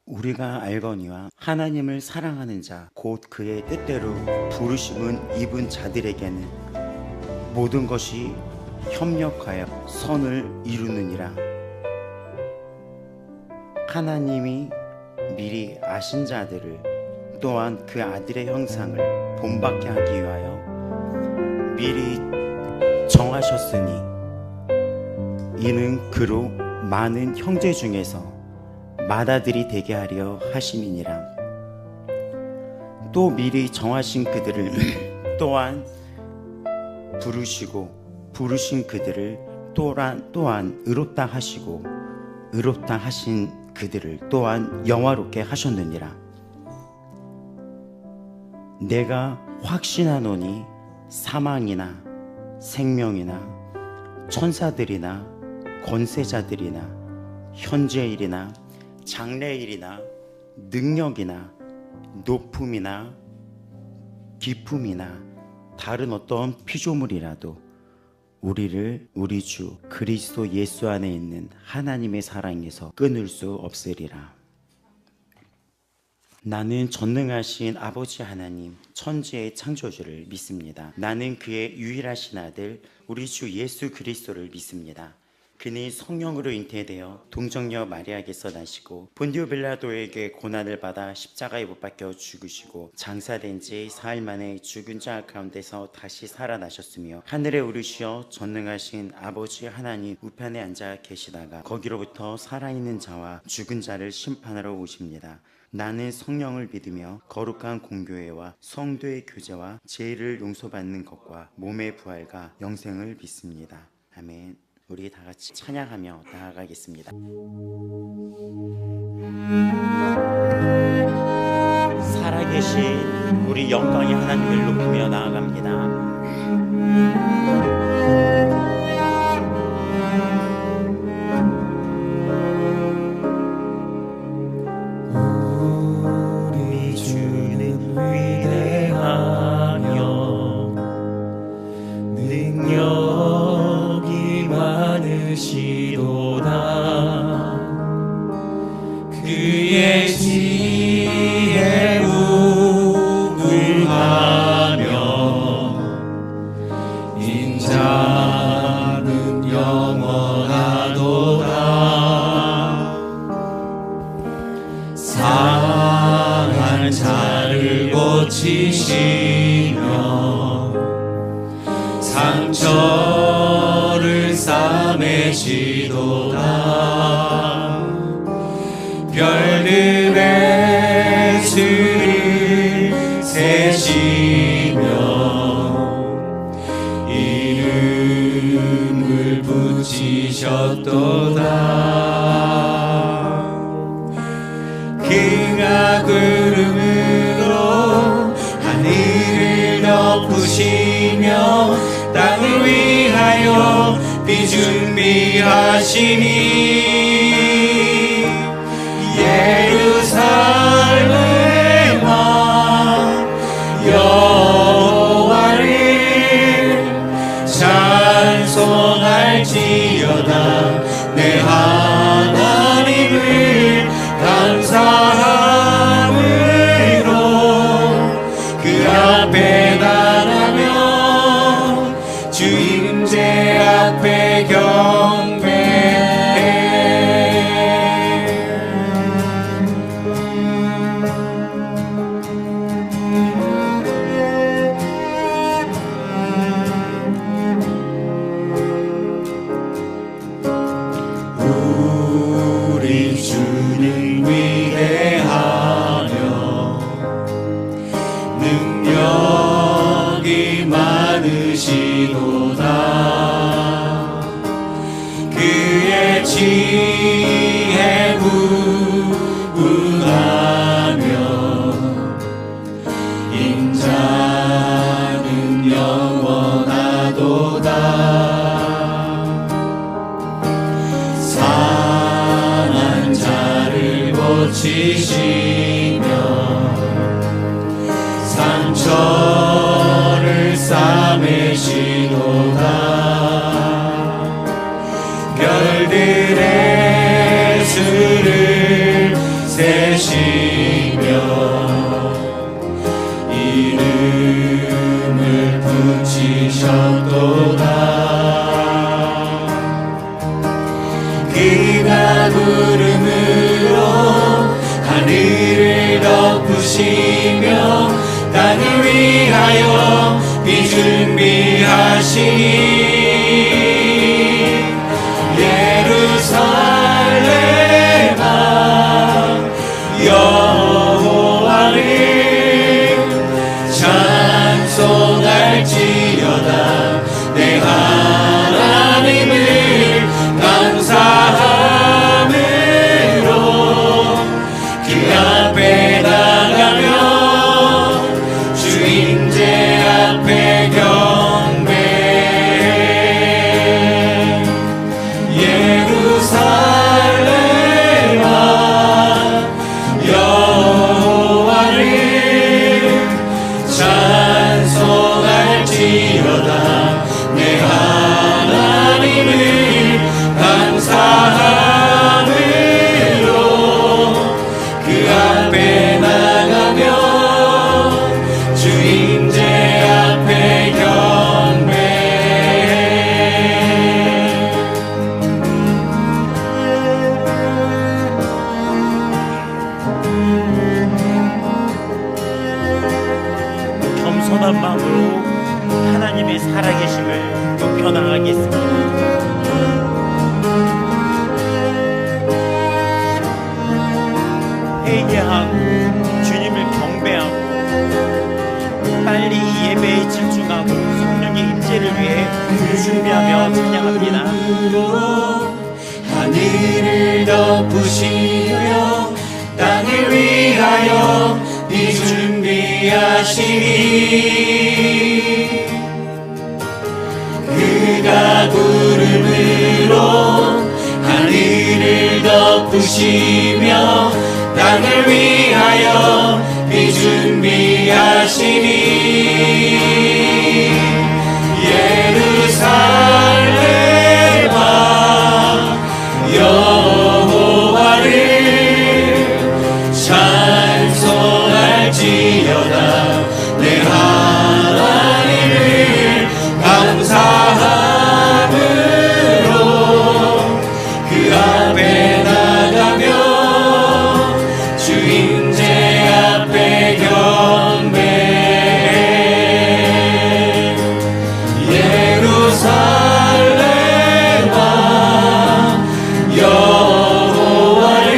우리가 알거니와 하나님을 사랑하는 자 곧 그의 뜻대로 부르심은 입은 자들에게는 모든 것이 협력하여 선을 이루느니라. 하나님이 미리 아신 자들을 또한 그 아들의 형상을 본받게 하기 위하여 미리 정하셨으니 이는 그로 많은 형제 중에서 맏아들이 되게 하려 하심이니라. 또 미리 정하신 그들을 또한 부르시고 부르신 그들을 또한 의롭다 하시고 의롭다 하신 그들을 또한 영화롭게 하셨느니라. 내가 확신하노니 사망이나 생명이나 천사들이나 권세자들이나 현재일이나 장래일이나 능력이나 높음이나 깊음이나 다른 어떤 피조물이라도 우리를 우리 주 그리스도 예수 안에 있는 하나님의 사랑에서 끊을 수 없으리라. 나는 전능하신 아버지 하나님 천지의 창조주를 믿습니다. 나는 그의 유일하신 아들 우리 주 예수 그리스도를 믿습니다. 그는 성령으로 잉태되어 동정녀 마리아에게서 나시고 본디오 빌라도에게 고난을 받아 십자가에 못 박혀 죽으시고 장사된 지 사흘 만에 죽은 자 가운데서 다시 살아나셨으며 하늘에 오르시어 전능하신 아버지 하나님 우편에 앉아 계시다가 거기로부터 살아있는 자와 죽은 자를 심판하러 오십니다. 나는 성령을 믿으며 거룩한 공교회와 성도의 교제와 죄를 용서받는 것과 몸의 부활과 영생을 믿습니다. 아멘. 우리 다 같이 찬양하며 나아가겠습니다. 살아계신 우리 영광의 하나님을 높이며 나아갑니다. 그의 지혜 우울하며 인자는 영원하도다. 상한 자를 고치시며 상처를 싸매시도다. 별들의 수를 세시며 이름을 붙이셨도다. 그가 구름으로 하늘을 덮으시며 땅을 위하여 비 준비하시니 예루살렘아 여호와를 찬송할지어다. 내 하나님을 감사함으로 그 앞에 나가며 주 임재 앞에 경배해. 우리 주는 위대하며 능력이 많으시도다. 그의 지혜 무궁하며 인자는 영원하도다. 상한 자를 고치시며 상처를 싸매시도다. 별들의 수를 세시 보치시며 땅을 위하여 비 준비하시니 예루살렘아 여호와를 찬송할지어다 내 하나님을 감사함으로 그 앞에 나가며 주임제 앞에 경배해 예루살렘아 여호와를 찬송할지어다 내 하나님을 감사함으로 그 앞에 나가며 주임제 앞에 경배해 겸손한 마음으로 하나님의 살아계심을 높여나가겠습니다. 회개하고 주님을 경배하고 빨리 이 예배에 집중하고 성령의 임재를 위해 준비하며 찬양합니다. 하늘을 덮으시며 땅을 위하여 비 준비하시니 그가 구름으로 하늘을 덮으시며 땅을 위하여 비 준비하시니 예루살렘아 여호와를 찬송할지어다 내 하나님을 감사함으로 그 앞에 나가며 주임제 앞에 경배해 예루살렘아 여호와를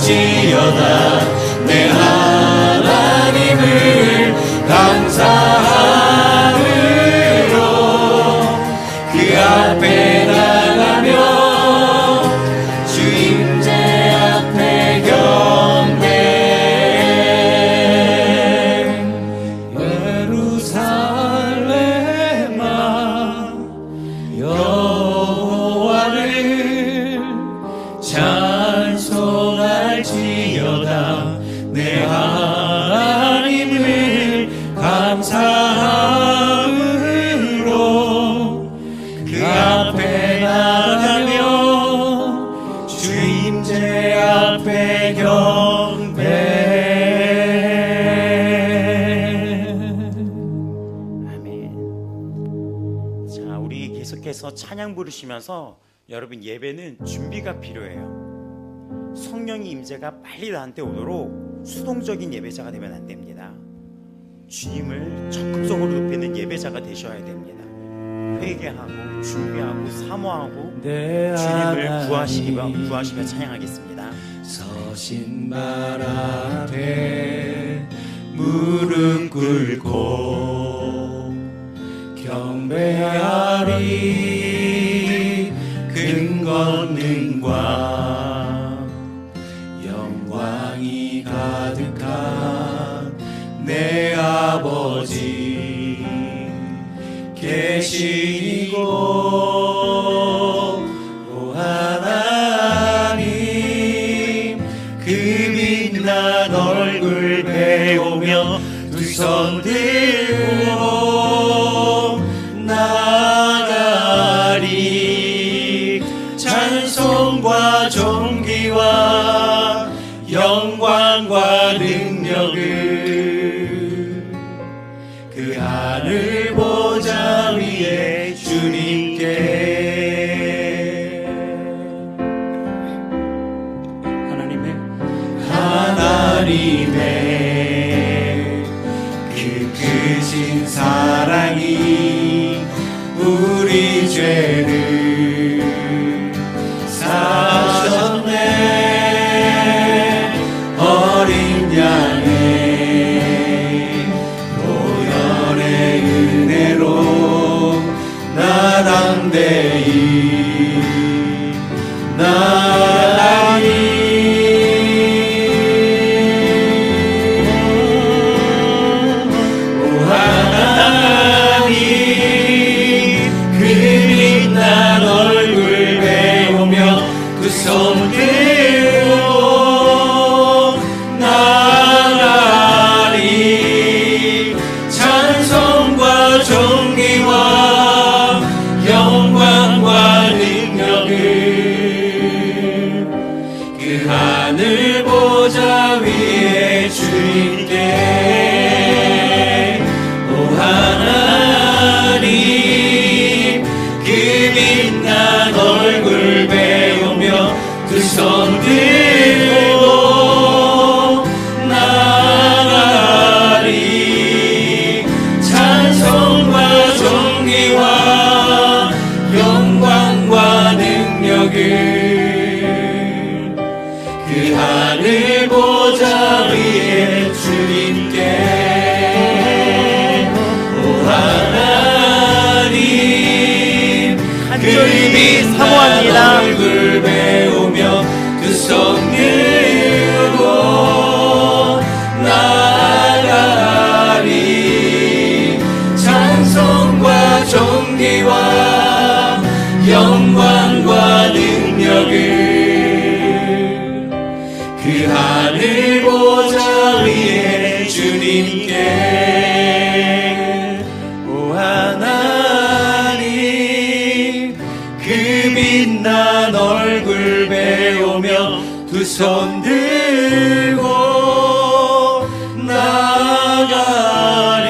찬송할지어다 내 하나님을 감사함으로 그 앞에 나가며 주임제 앞에 경배해 예루살렘아 여호와를 찬송할지어다 내 하나님을 감사함으로 그 앞에 나가며 주임제 앞에 경배해 아멘. 자, 우리 계속해서 찬양 부르시면서 여러분 예배는 준비가 필요해요. 성령의 임재가 빨리 나한테 오도록 수동적인 예배자가 되면 안 됩니다. 주님을 적극적으로 높이는 예배자가 되셔야 됩니다. 회개하고 준비하고 사모하고 주님을 구하시며 찬양하겠습니다. 서신 발 앞에 무릎 꿇고 경배하리 큰 권능과 영광이 가득한 내 아버지 계신 이곳 오 하나님 그 빛난 얼굴 배우며 두 손 들고 나가리 찬송과 존귀와 영광과 능력을 그 하늘 보좌 위에 주님께 하나님의 죄를 사셨네. 어린 양의 보혈의 은혜로 나 담대히 나아가니. 오 하나님, 그 빛난 얼굴 배우며 그 손 들고 나아가리. 찬송과 존귀와 영광과 능력을 그 하늘 보좌 위에 주님께. 오 하나님, 그 빛난 얼굴 배우며 그 손 들고 나아가리. 찬송과 존귀와 영광과 능력을 그 하늘 보좌 위에 주님께. 오 하나님, 간절히 사모합니다. 얼굴 배우며 그 손 들고 나아가리. 찬송과 존귀와 영광과 능력을 그 하늘 보좌 위에 주님께. 오 하나님, 그 빛난 얼굴 배우며 두 손 들고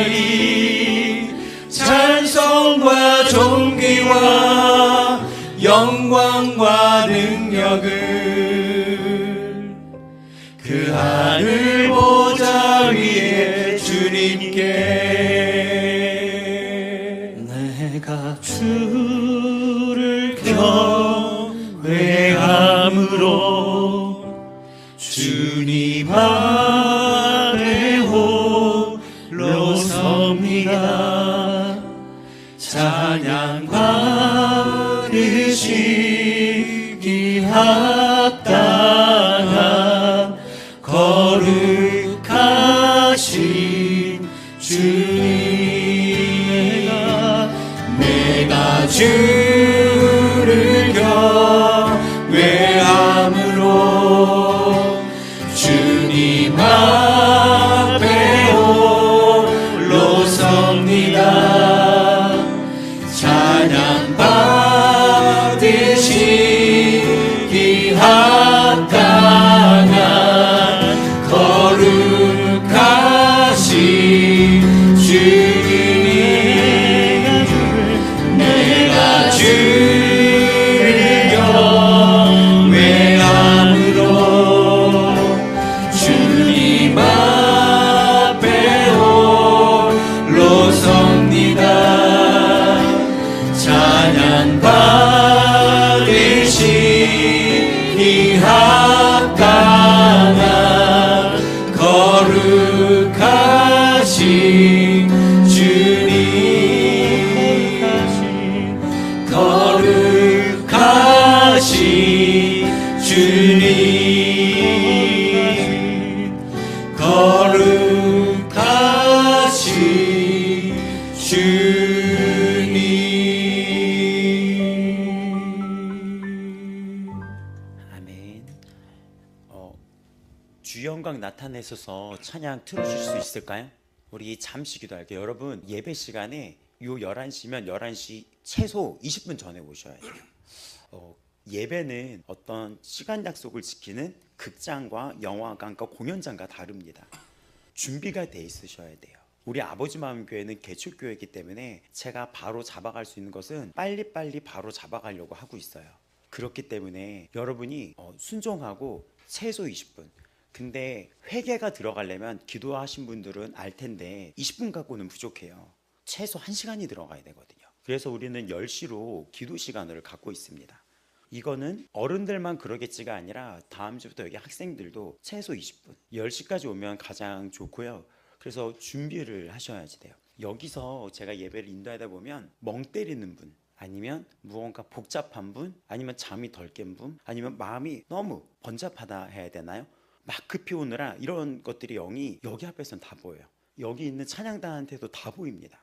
나아가리. 찬송과 존귀와 영광과 능력을 그 하늘 보좌 위에 주님께. 내가 주를 경외함으로 주님 앞에 홀로 섭니다. 찬양 받으시기 합당한 거룩하신 주님. 내가 주를 경외함으로 주님 앞에 홀로 섭니다. 찬양 받으시기 합당한 거룩하신 주님. 내가 주를 경외함으로 주님 앞에 홀로 섭니다. 찬양 받으시기 합당한 거룩하신 주님. 거룩하신 주님. 거룩하신 주님. 아멘. 주 영광 나타내셔서 찬양 틀어주실 수 있을까요? 우리 잠시 기도할게요. 여러분, 예배 시간에 요 11시면 11시 최소 20분 전에 오셔야 돼요. 예배는 어떤 시간 약속을 지키는 극장과 영화관과 공연장과 다릅니다. 준비가 돼 있으셔야 돼요. 우리 아버지 마음 교회는 개척교회이기 때문에 제가 바로 잡아갈 수 있는 것은 빨리빨리 바로 잡아가려고 하고 있어요. 그렇기 때문에 여러분이 순종하고 최소 20분. 근데 회개가 들어가려면 기도하신 분들은 알 텐데 20분 갖고는 부족해요. 최소 1시간이 들어가야 되거든요. 그래서 우리는 10시로 기도 시간을 갖고 있습니다. 이거는 어른들만 그러겠지가 아니라 다음 주부터 여기 학생들도 최소 20분 10시까지 오면 가장 좋고요. 그래서 준비를 하셔야지 돼요. 여기서 제가 예배를 인도하다 보면 멍 때리는 분, 아니면 무언가 복잡한 분, 아니면 잠이 덜 깬 분, 아니면 마음이 너무 번잡하다 해야 되나요? 막 급히 오느라 이런 것들이 영이 여기 앞에서는 다 보여요. 여기 있는 찬양단한테도 다 보입니다.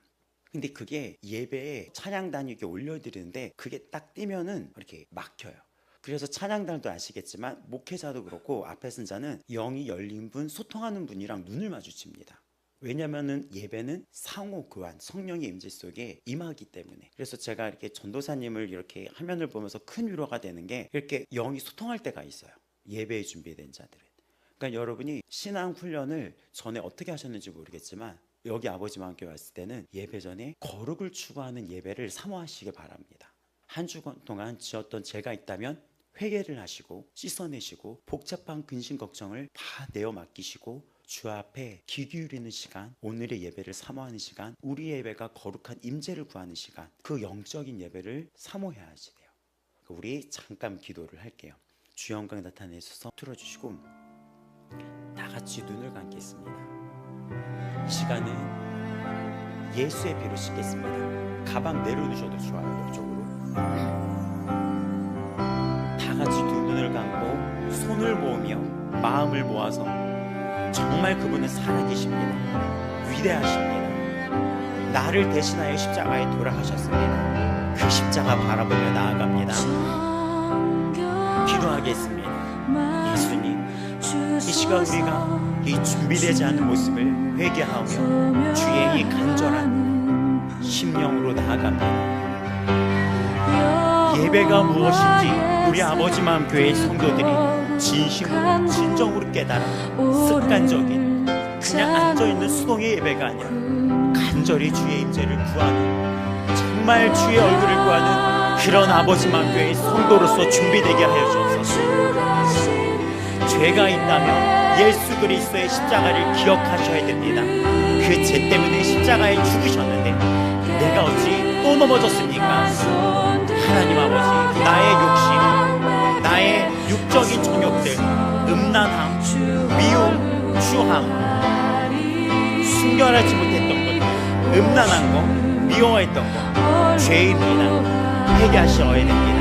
근데 그게 예배에 찬양단이 이렇게 올려드리는데 그게 딱 뛰면은 이렇게 막혀요. 그래서 찬양단도 아시겠지만 목회자도 그렇고 앞에 선 자는 영이 열린 분, 소통하는 분이랑 눈을 마주칩니다. 왜냐면은 예배는 상호 교환, 성령의 임재 속에 임하기 때문에. 그래서 제가 이렇게 전도사님을 이렇게 화면을 보면서 큰 위로가 되는 게 이렇게 영이 소통할 때가 있어요. 예배에 준비된 자들은. 그러니까 여러분이 신앙 훈련을 전에 어떻게 하셨는지 모르겠지만 여기 아버지와 함께 왔을 때는 예배 전에 거룩을 추구하는 예배를 사모하시길 바랍니다. 한 주간 동안 지었던 죄가 있다면 회개를 하시고 씻어내시고 복잡한 근심 걱정을 다 내어 맡기시고 주 앞에 귀 기울이는 시간, 오늘의 예배를 사모하는 시간, 우리 예배가 거룩한 임재를 구하는 시간, 그 영적인 예배를 사모해야지 돼요. 우리 잠깐 기도를 할게요. 주 영광 나타내셔서 틀어주시고 다 같이 눈을 감겠습니다. 이 시간은 예수의 피로 씻겠습니다. 가방 내려두셔도 좋아요. 옆쪽으로 다 같이 두 눈을 감고 손을 모으며 마음을 모아서 정말 그분은 살아계십니다. 위대하십니다. 나를 대신하여 십자가에 돌아가셨습니다. 그 십자가 바라보며 나아갑니다. 기도하겠습니다. 예수님, 이 시간 우리가 이 준비되지 않은 모습을 회개하며 주의 이 간절한 심령으로 나아갑니다. 예배가 무엇인지 우리 아버지 마음 교회의 성도들이 진심으로 진정으로 깨달아 습관적인 그냥 앉아있는 수동의 예배가 아니라 간절히 주의 임재를 구하는 정말 주의 얼굴을 구하는 그런 아버지 마음 교회의 성도로서 준비되게 하여 주옵소서. 죄가 있다면 예수 그리스도의 십자가를 기억하셔야 됩니다. 그 죄 때문에 십자가에 죽으셨는데 내가 어찌 또 넘어졌습니까? 하나님 아버지, 나의 욕심, 나의 육적인 정욕들, 음란함, 미움, 추함, 순결하지 못했던 것들, 음란한 거, 미워했던 거, 죄입니다. 회개하셔야 됩니다.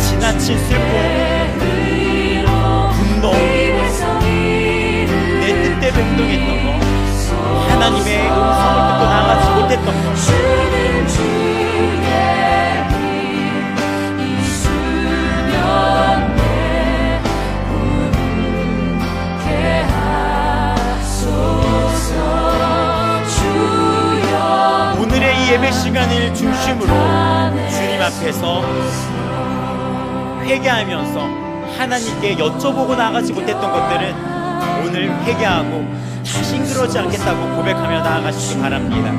지나친 슬픔, 분노, 내 뜻대로 행동했던 거, 하나님의 음성을 듣고 나가지 못했던 것, 오늘의 이 예배 시간을 중심으로 주님 앞에서 회개하면서 하나님께 여쭤보고 나가지 못했던 것들은 오늘 회개하고 다시 그러지 않겠다고 고백하며 나아가시기 바랍니다.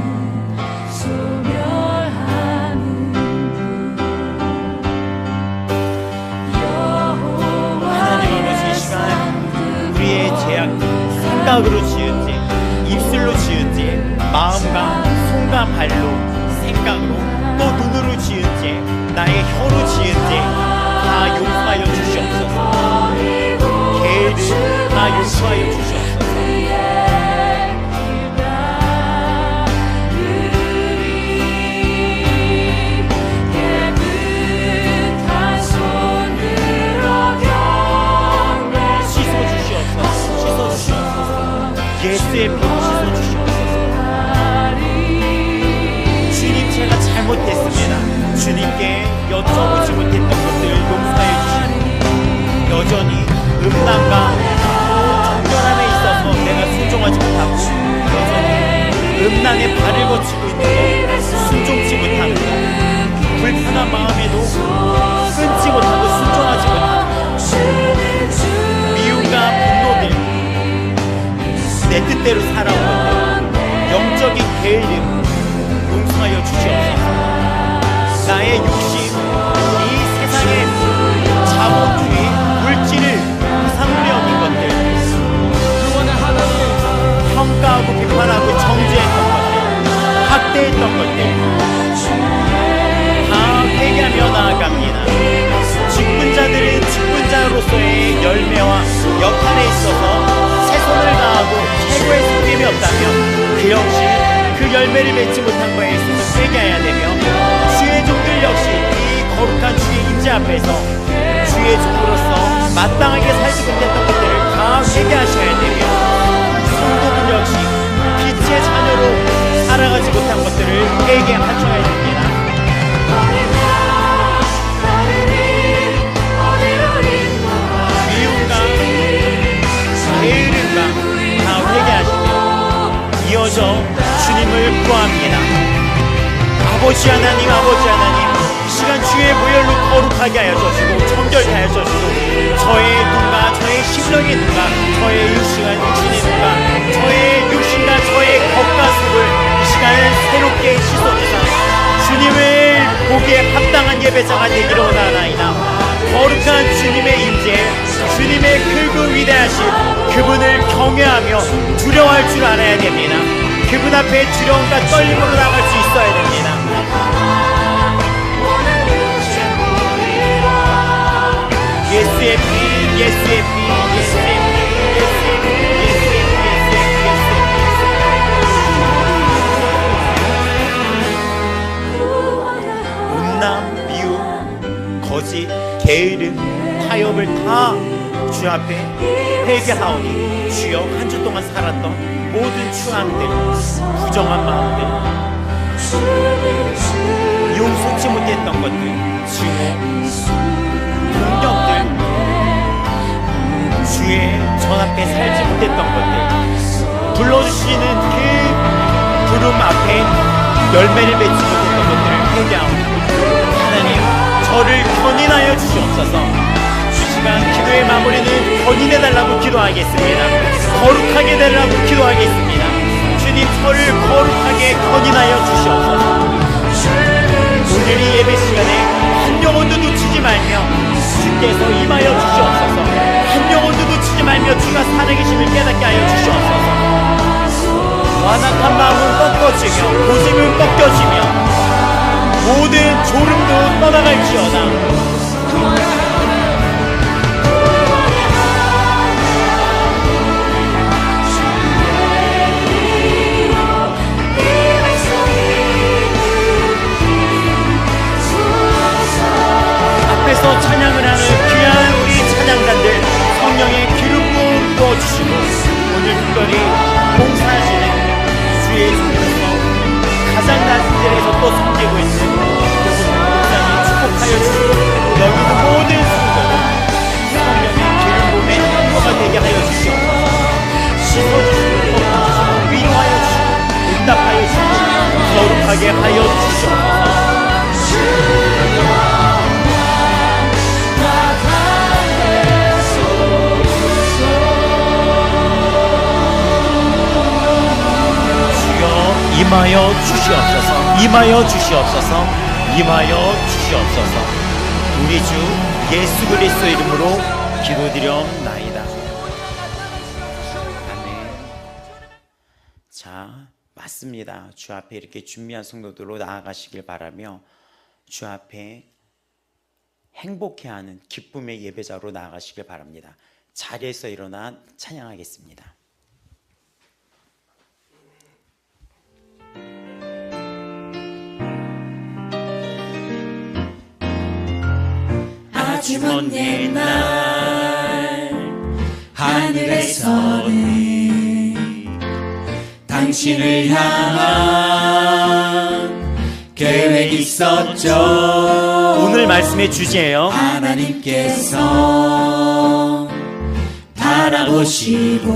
하나님 아버지, 이 시간 우리의 죄악들, 생각으로 지은 죄, 입술로 지은 죄, 마음과 손과 발로, 생각으로, 또 눈으로 지은 죄, 나의 혀로 지은 죄 다 용서하여 주시옵소서. 죄를 다 용서하여 주시옵소서. 예수의 피로 씻어주시옵소서. 주님, 제가 잘못했습니다. 주님께 여쭤보지 못했던 것들을 용서해 주시고 여전히 음란과 정결함에 있어서 내가 순종하지 못하고 여전히 음란의 발을 거치고 있는 것, 순종치 못하는 것, 불편한 마음에도 끊지 못하고 순종하지 못하는 것, 미움과 분노들, 내 뜻대로 살아온 것들, 영적인 게으름 용서하여 주시옵소서. 나의 욕심, 이 세상의 자본주의, 물질을 우상으로 여긴 것들, 평가하고 비판하고 회개했던 것들 다 회개하며 나아갑니다. 직분자들은 직분자로서의 열매와 역할에 있어서 최선을 다하고 최고의 섬김이 없다면 그 역시 그 열매를 맺지 못한 거에 있어서 회개해야 되며, 주의 종들 역시 이 거룩한 주의 임재 앞에서 주의 종으로서 마땅하게 살지 못했던 것들을 다 회개하셔야 되며, 성도들 역시 빛의 자녀로 살아가지 못한 것들을 회개하셔야 됩니다. 미움과 게으름과 다 회개하시며 이어져 주님을 구합니다. 아버지 하나님, 아버지 하나님, 이 시간 주의 모혈로 거룩하게 하여 주시고 정결케 하여 주시고, 저의 눈과 저의 심령의 눈과 저의 육신의 눈과 저의 육신과 저의 겉과 속을 이 시간에 새롭게 씻어주사 주님을 보기에 합당한 예배자가 되기를 원하나이다. 거룩한 주님의 임재, 주님의 크고 위대하신 그분을 경외하며 두려워할 줄 알아야 됩니다. 그분 앞에 두려움과 떨림으로 나갈 수 있어야 됩니다. 예수의 피, 예수의 피, 예수의 피, 예수의 피, 예수의 피, 예수의 피. 음란, 미움, 거짓, 게으름, 타협을 다 주 앞에 회개하오니, 주여 한 주 동안 살았던 모든 추함들, 부정한 마음들, 용서치 못했던 것들, 증오, 공격들, 주의 전 앞에 살지 못했던 것들, 불러주시는 그 부름 앞에 열매를 맺지 못했던 것들을 회개하오니, 하나님 저를 견인하여 주시옵소서. 이 시간 기도의 마무리는 견인해달라고 기도하겠습니다. 거룩하게 해달라고 기도하겠습니다. 주님, 저를 거룩하게 견인하여 주시옵소서. 오늘 이 예배 시간에 한 영혼도 놓치지 말며 주께서 임하여 주시옵소서. 한 영혼도 놓치지 말며 주가 살아계심을 깨닫게 하여 주시옵소서. 완악한 마음은 꺾어지며 고집은 꺾여지며 모든 졸음도 떠나갈지어다. 앞에서 찬양을 하는 귀한 우리 찬양단들 성령의 기름 부음 부어주시고, 오늘 특별히 봉사하시는 주의 종으로서 가장 낮은 자리에서 또 섬기고 있는 목사님 축복하여 주시고, 여기는 모든 성도들 성령의 기름 부음의 향로가 되게 하여 주시옵소서. 씻어주시고 덮어주시고 위로하여 주시고 응답하여 주시고 거룩하게 하여 주시옵소서. 임하여 주시옵소서. 임하여 주시옵소서. 임하여 주시옵소서. 우리 주 예수 그리스도 이름으로 기도드려옵나이다. 아멘. 자, 맞습니다. 주 앞에 이렇게 준비한 성도들로 나아가시길 바라며 주 앞에 행복해하는 기쁨의 예배자로 나아가시길 바랍니다. 자리에서 일어나 찬양하겠습니다. 아주 먼 옛날 하늘에서는 당신을 향한 계획이 있었죠. 오늘 말씀의 주제예요. 하나님께서 바라보시고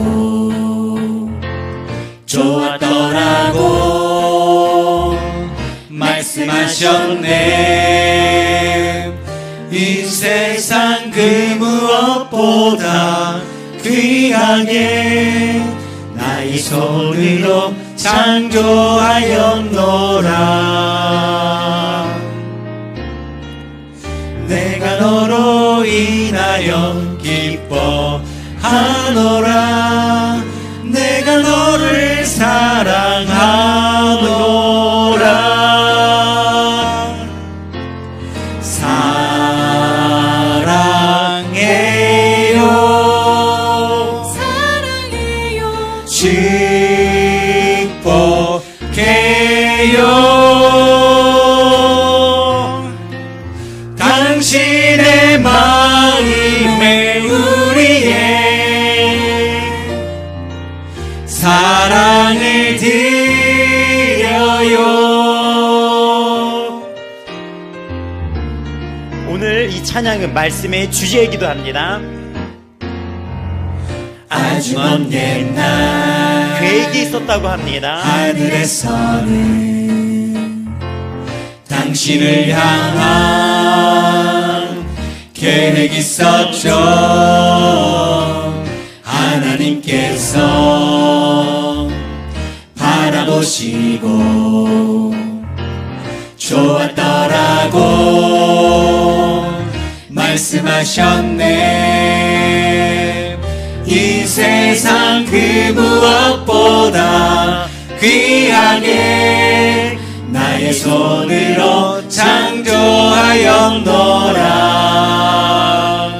좋았더라고 말씀하셨네. 이 세상 그 무엇보다 귀하게 나의 손으로 창조하였노라. 내가 너로 인하여 기뻐하노라. 내가 너를 사랑하노라. 오늘 이 찬양은 말씀의 주제이기도 합니다. 아주 먼 옛날 계획이 있었다고 합니다. 하늘에서는 당신을 향한 계획이 있었죠. 하나님께서 바라보시고 좋았더라고 말씀하셨네. 이 세상 그 무엇보다 귀하게 나의 손으로 창조하였노라.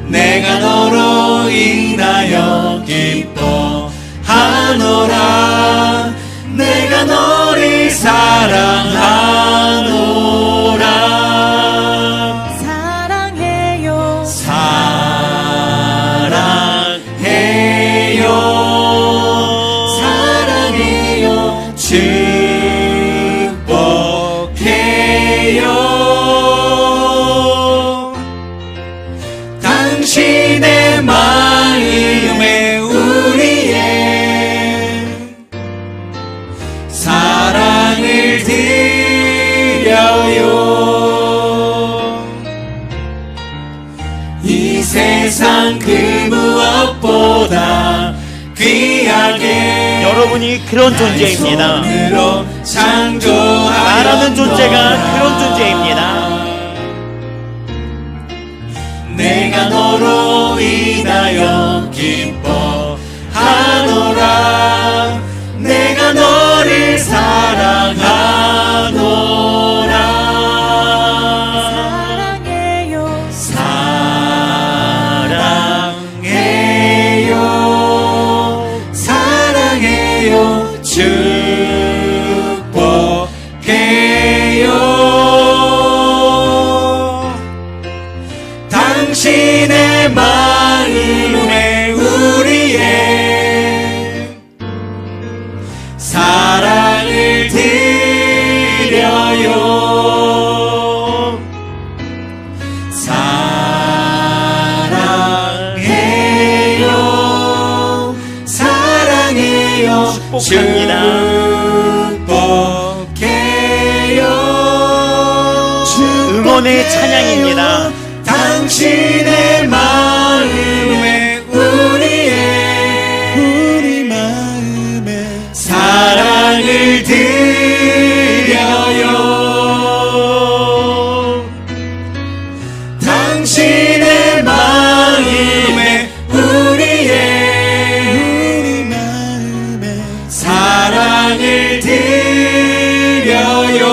내가 너로 인하여 기뻐하노라. 내가 너를 사랑하노라. 사랑해요. 사랑해요. 사랑해요. 축복해요. 당신의 마음에 우리의 사랑을 드려요. 이 세상 그 무엇보다 귀하게 여러분이 그런 존재입니다. 손으로 창조하였노라. 나라는 존재가 그런 존재입니다. 내가 너로 인하여 기뻐하노라. 내가 너를 사랑하노라. 사랑해요. 사랑해요. 사랑해요. 축복해요. 당신의 마음에 우리의 사랑을 드려요. 사랑해요. 사랑해요. 축복해요. 응원의 찬양입니다. 당신의 마음에 우리 마음에 사랑을 드려요. 당신의 마음에 우리 마음에 사랑을 드려요.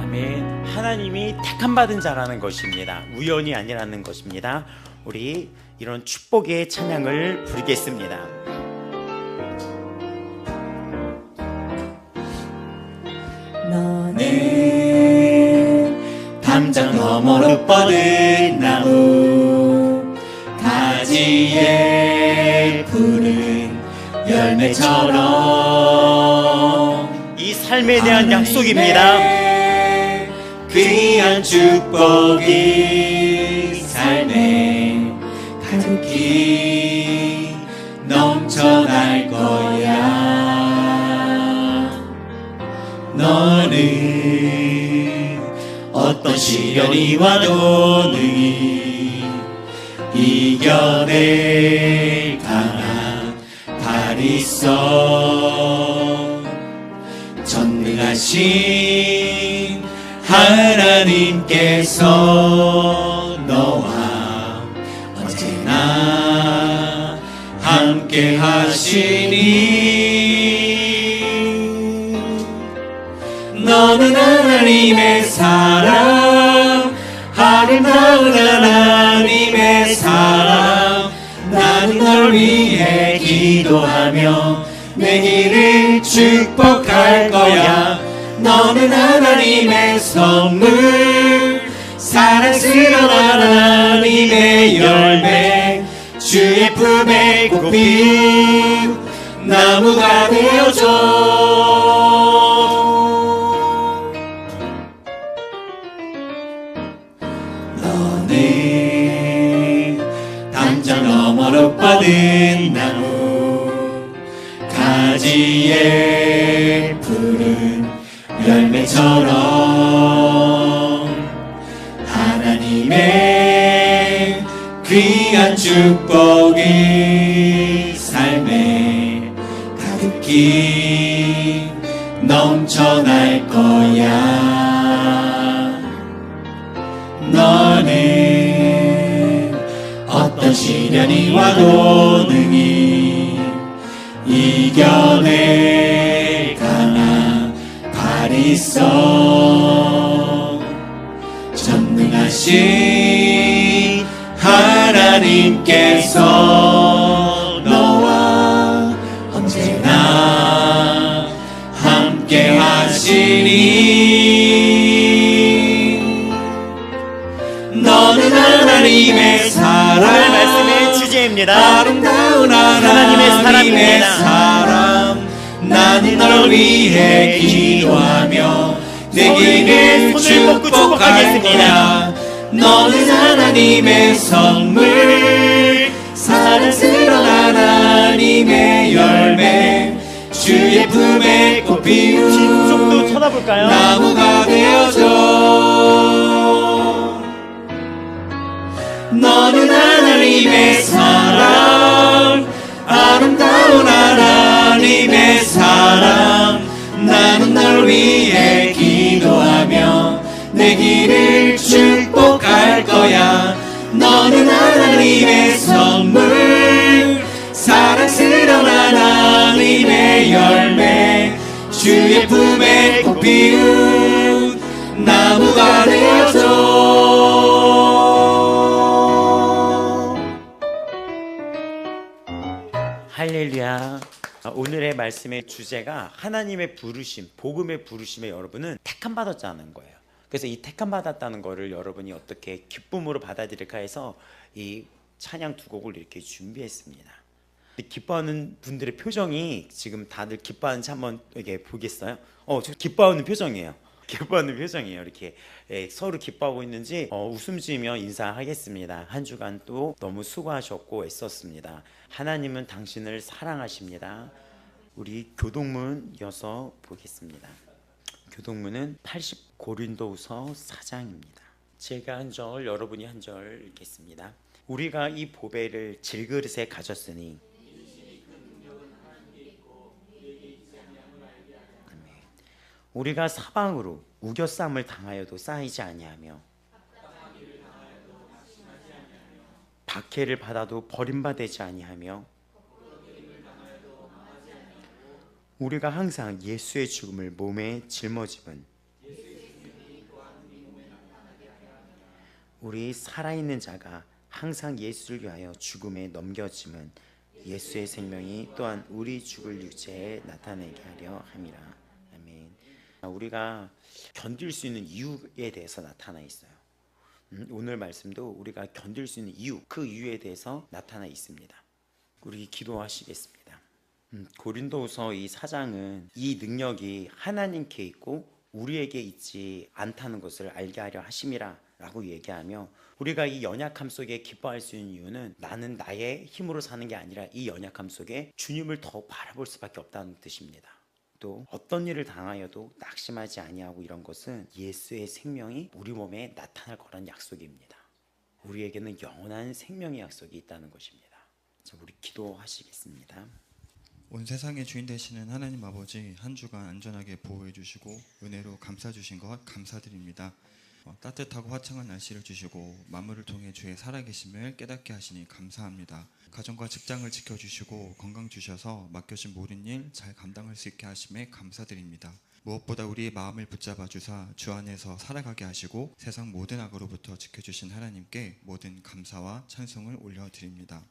아멘. 하나님이 택함 받은 자라는 것입니다. 우연이 아니라는 것입니다. 우리 이런 축복의 찬양을 부르겠습니다. 너는 담장 너머로 뻗은 나무 가지에 푸른 열매처럼 이 삶에 대한 약속입니다. 귀한 축복이 삶에 가득히 넘쳐날 거야. 너는 어떤 시련이 와도 능히 이겨낼 강한 발이 있어. 전능하신 하나님께서 너와 언제나 함께 하시니 너는 하나님의 사랑, 아름다운 하나님의 사랑. 나는 널 위해 기도하며 내 길을 축복할 거야. 너는 하나님의 선물, 사랑스러운 하나님의 열매, 주의 품에 꽃핀 나무가 되어줘. 푸른 나무 가지에 푸른 열매처럼 하나님의 귀한 축복이 삶에 가득히 넘쳐날 거야. 너는 어떤 시련이 와도 능히 이겨낼 강한 발이 있어. 전능하신 하나님께서 너와 언제나 함께 하시니. 너는 하나님의 사랑, 오늘 말씀의 주제입니다. 아름다운 하나님의 하나님의 사랑입니다. 사랑. 나는 너를 위해 기도하며 내 길을 손을 뻗고 축복할 축복하겠습니다. 거야. 너는 하나님의 선물, 사랑스러운 하나님의 열매, 주의 품에 꽃 피운 뒤쪽도 쳐다볼까요? 나무가 되어줘. 너는 하나님의 사랑, 아름다운 하나님의 사랑. 나는 널 위해 기도하며 내 길을 축복할 거야. 너는 하나님의 선물, 사랑스러운 하나님의 열매, 주의 품에 꽃 피운 나무가 되어줘. 할렐루야. 오늘의 말씀의 주제가 하나님의 부르심, 복음의 부르심에 여러분은 택함 받았다는 거예요. 그래서 이 택함 받았다는 거를 여러분이 어떻게 기쁨으로 받아들일까 해서 이 찬양 두 곡을 이렇게 준비했습니다. 기뻐하는 분들의 표정이 지금 다들 기뻐하는지 한번 이렇게 보겠어요? 저 기뻐하는 표정이에요. 기뻐하는 표정이에요. 이렇게 서로 기뻐하고 있는지 웃음 지으며 인사하겠습니다. 한 주간 또 너무 수고하셨고 애썼습니다. 하나님은 당신을 사랑하십니다. 우리 교동문 이어서 보겠습니다. 교동문은 80고린도후서 4장입니다. 제가 한 절, 여러분이 한 절 읽겠습니다. 우리가 이 보배를 질그릇에 가졌으니 우리가 사방으로 우겨쌈을 당하여도 쌓이지 아니하며 박해를 받아도 버림받지 아니하며 우리가 항상 예수의 죽음을 몸에 짊어지면 우리 살아있는 자가 항상 예수를 위하여 죽음에 넘겨짐은 예수의 생명이 또한 우리 죽을 육체에 나타내게 하려 함이라. 아멘. 우리가 견딜 수 있는 이유에 대해서 나타나 있어요. 오늘 말씀도 우리가 견딜 수 있는 이유, 그 이유에 대해서 나타나 있습니다. 우리 기도하시겠습니다. 고린도후서 이 4장은 이 능력이 하나님께 있고 우리에게 있지 않다는 것을 알게 하려 하심이라 라고 얘기하며, 우리가 이 연약함 속에 기뻐할 수 있는 이유는 나는 나의 힘으로 사는 게 아니라 이 연약함 속에 주님을 더 바라볼 수밖에 없다는 뜻입니다. 또 어떤 일을 당하여도 낙심하지 아니하고, 이런 것은 예수의 생명이 우리 몸에 나타날 거란 약속입니다. 우리에게는 영원한 생명의 약속이 있다는 것입니다. 자, 우리 기도하시겠습니다. 온 세상의 주인 되시는 하나님 아버지, 한 주간 안전하게 보호해 주시고 은혜로 감싸 주신 것 감사드립니다. 따뜻하고 화창한 날씨를 주시고 만물을 통해 주의 살아계심을 깨닫게 하시니 감사합니다. 가정과 직장을 지켜주시고 건강 주셔서 맡겨진 모든 일 잘 감당할 수 있게 하심에 감사드립니다. 무엇보다 우리의 마음을 붙잡아 주사 주 안에서 살아가게 하시고 세상 모든 악으로부터 지켜주신 하나님께 모든 감사와 찬송을 올려드립니다.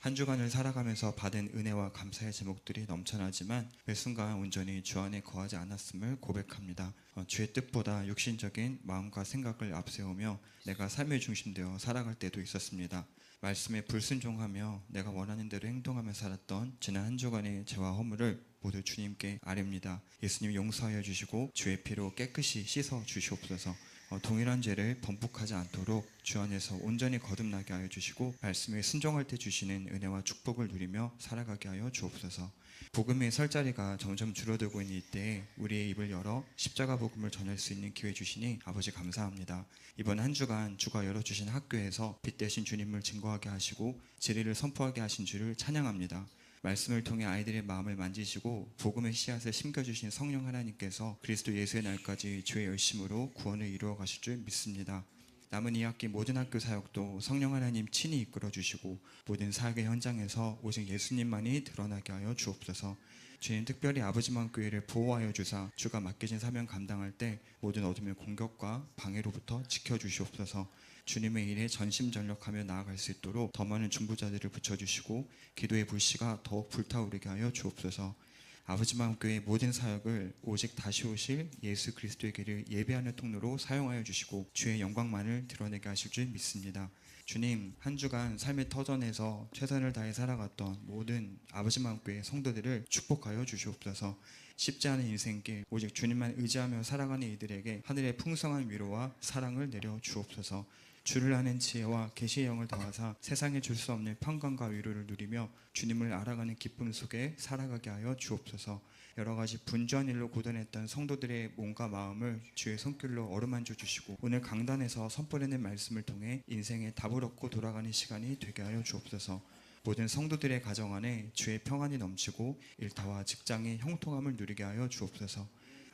한 주간을 살아가면서 받은 은혜와 감사의 제목들이 넘쳐나지만 매 순간 온전히 주 안에 거하지 않았음을 고백합니다. 주의 뜻보다 육신적인 마음과 생각을 앞세우며 내가 삶의 중심되어 살아갈 때도 있었습니다. 말씀에 불순종하며 내가 원하는 대로 행동하며 살았던 지난 한 주간의 죄와 허물을 모두 주님께 아뢰입니다. 예수님 용서하여 주시고 주의 피로 깨끗이 씻어 주시옵소서. 동일한 죄를 번복하지 않도록 주 안에서 온전히 거듭나게 하여 주시고 말씀에 순종할 때 주시는 은혜와 축복을 누리며 살아가게 하여 주옵소서. 복음의 설 자리가 점점 줄어들고 있는 이때에 우리의 입을 열어 십자가 복음을 전할 수 있는 기회 주시니 아버지 감사합니다. 이번 한 주간 주가 열어주신 학교에서 빛 대신 주님을 증거하게 하시고 진리를 선포하게 하신 주를 찬양합니다. 말씀을 통해 아이들의 마음을 만지시고 복음의 씨앗을 심겨주신 성령 하나님께서 그리스도 예수의 날까지 주의 열심으로 구원을 이루어 가실 줄 믿습니다. 남은 2학기 모든 학교 사역도 성령 하나님 친히 이끌어 주시고 모든 사역의 현장에서 오직 예수님만이 드러나게 하여 주옵소서. 주님 특별히 아버지만 교회를 보호하여 주사 주가 맡겨진 사명 감당할 때 모든 어둠의 공격과 방해로부터 지켜주시옵소서. 주님의 일에 전심전력하며 나아갈 수 있도록 더 많은 중보자들을 붙여주시고 기도의 불씨가 더욱 불타오르게 하여 주옵소서. 아버지만 교회의 모든 사역을 오직 다시 오실 예수 그리스도의 길을 예배하는 통로로 사용하여 주시고 주의 영광만을 드러내게 하실 줄 믿습니다. 주님, 한 주간 삶의 터전에서 최선을 다해 살아갔던 모든 아버지만 교회 성도들을 축복하여 주시옵소서. 쉽지 않은 인생길 오직 주님만 의지하며 살아가는 이들에게 하늘의 풍성한 위로와 사랑을 내려 주옵소서. 주를 아는 지혜와 계시의 영을 더하사 세상에 줄 수 없는 평강과 위로를 누리며 주님을 알아가는 기쁨 속에 살아가게 하여 주옵소서. 여러 가지 분주한 일로 고단했던 성도들의 몸과 마음을 주의 손길로 어루만져 주시고 오늘 강단에서 선포되는 말씀을 통해 인생의 답을 얻고 돌아가는 시간이 되게 하여 주옵소서. 모든 성도들의 가정 안에 주의 평안이 넘치고 일터와 직장의 형통함을 누리게 하여 주옵소서.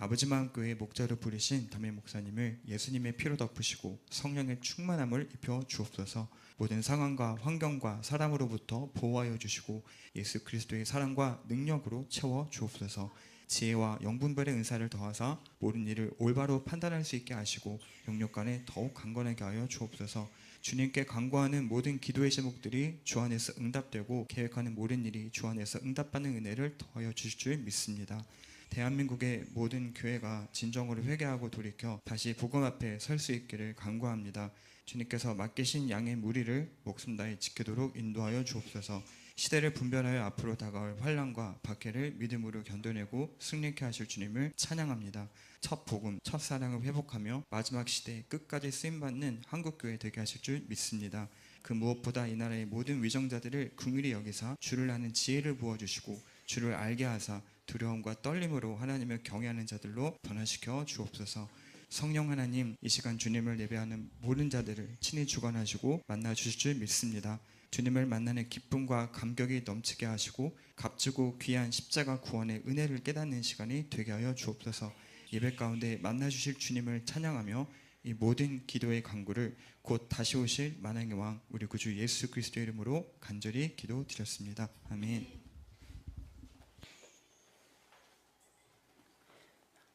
아버지만 교회 목자로 부르신 담임 목사님을 예수님의 피로 덮으시고 성령의 충만함을 입혀 주옵소서. 모든 상황과 환경과 사람으로부터 보호하여 주시고 예수 그리스도의 사랑과 능력으로 채워 주옵소서. 지혜와 영분별의 은사를 더하사 모든 일을 올바로 판단할 수 있게 하시고 영역 간에 더욱 강건하게 하여 주옵소서. 주님께 간구하는 모든 기도의 제목들이 주 안에서 응답되고 계획하는 모든 일이 주 안에서 응답받는 은혜를 더하여 주실 줄 믿습니다. 대한민국의 모든 교회가 진정으로 회개하고 돌이켜 다시 복음 앞에 설 수 있기를 간구합니다. 주님께서 맡기신 양의 무리를 목숨 다해 지키도록 인도하여 주옵소서. 시대를 분별하여 앞으로 다가올 환난과 박해를 믿음으로 견뎌내고 승리케 하실 주님을 찬양합니다. 첫 복음, 첫 사랑을 회복하며 마지막 시대에 끝까지 쓰임받는 한국교회 되게 하실 줄 믿습니다. 그 무엇보다 이 나라의 모든 위정자들을 긍휼히 여기사 주를 아는 지혜를 부어주시고 주를 알게 하사 두려움과 떨림으로 하나님을 경외하는 자들로 변화시켜 주옵소서. 성령 하나님, 이 시간 주님을 예배하는 모든 자들을 친히 주관하시고 만나 주실 줄 믿습니다. 주님을 만나는 기쁨과 감격이 넘치게 하시고 값지고 귀한 십자가 구원의 은혜를 깨닫는 시간이 되게 하여 주옵소서. 예배 가운데 만나 주실 주님을 찬양하며 이 모든 기도의 간구를 곧 다시 오실 만왕의 왕 우리 구주 예수 그리스도의 이름으로 간절히 기도드렸습니다. 아멘.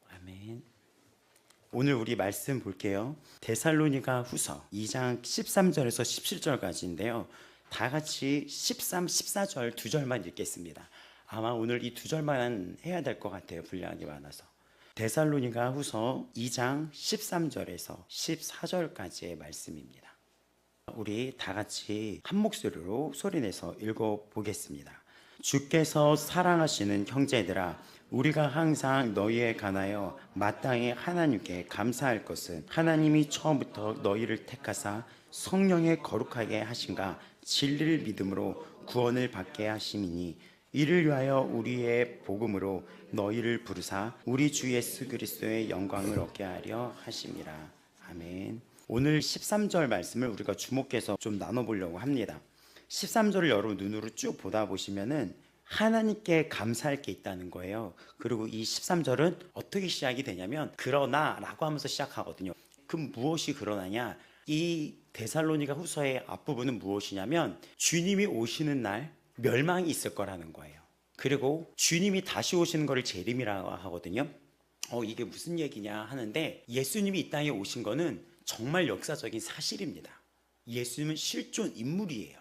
아멘. 오늘 우리 말씀 볼게요. 데살로니가 후서 2장 13절에서 17절까지인데요. 다 같이 13, 14절 두 절만 읽겠습니다. 아마 오늘 이 두 절만 해야 될 것 같아요. 분량이 많아서. 데살로니가 후서 2장 13절에서 14절까지의 말씀입니다. 우리 다 같이 한 목소리로 소리내서 읽어보겠습니다. 주께서 사랑하시는 형제들아, 우리가 항상 너희에 관하여 마땅히 하나님께 감사할 것은 하나님이 처음부터 너희를 택하사 성령에 거룩하게 하신가 진리를 믿음으로 구원을 받게 하심이니 이를 위하여 우리의 복음으로 너희를 부르사 우리 주 예수 그리스도의 영광을 얻게 하려 하심이라. 아멘. 오늘 13절 말씀을 우리가 주목해서 좀 나눠보려고 합니다. 13절을 여러분 눈으로 쭉 보다 보시면은 하나님께 감사할 게 있다는 거예요. 그리고 이 13절은 어떻게 시작이 되냐면 그러나 라고 하면서 시작하거든요. 그럼 무엇이 그러나냐? 이 데살로니가 후서의 앞부분은 무엇이냐면 주님이 오시는 날 멸망이 있을 거라는 거예요. 그리고 주님이 다시 오시는 거를 재림이라고 하거든요. 이게 무슨 얘기냐 하는데 예수님이 이 땅에 오신 거는 정말 역사적인 사실입니다. 예수님은 실존 인물이에요.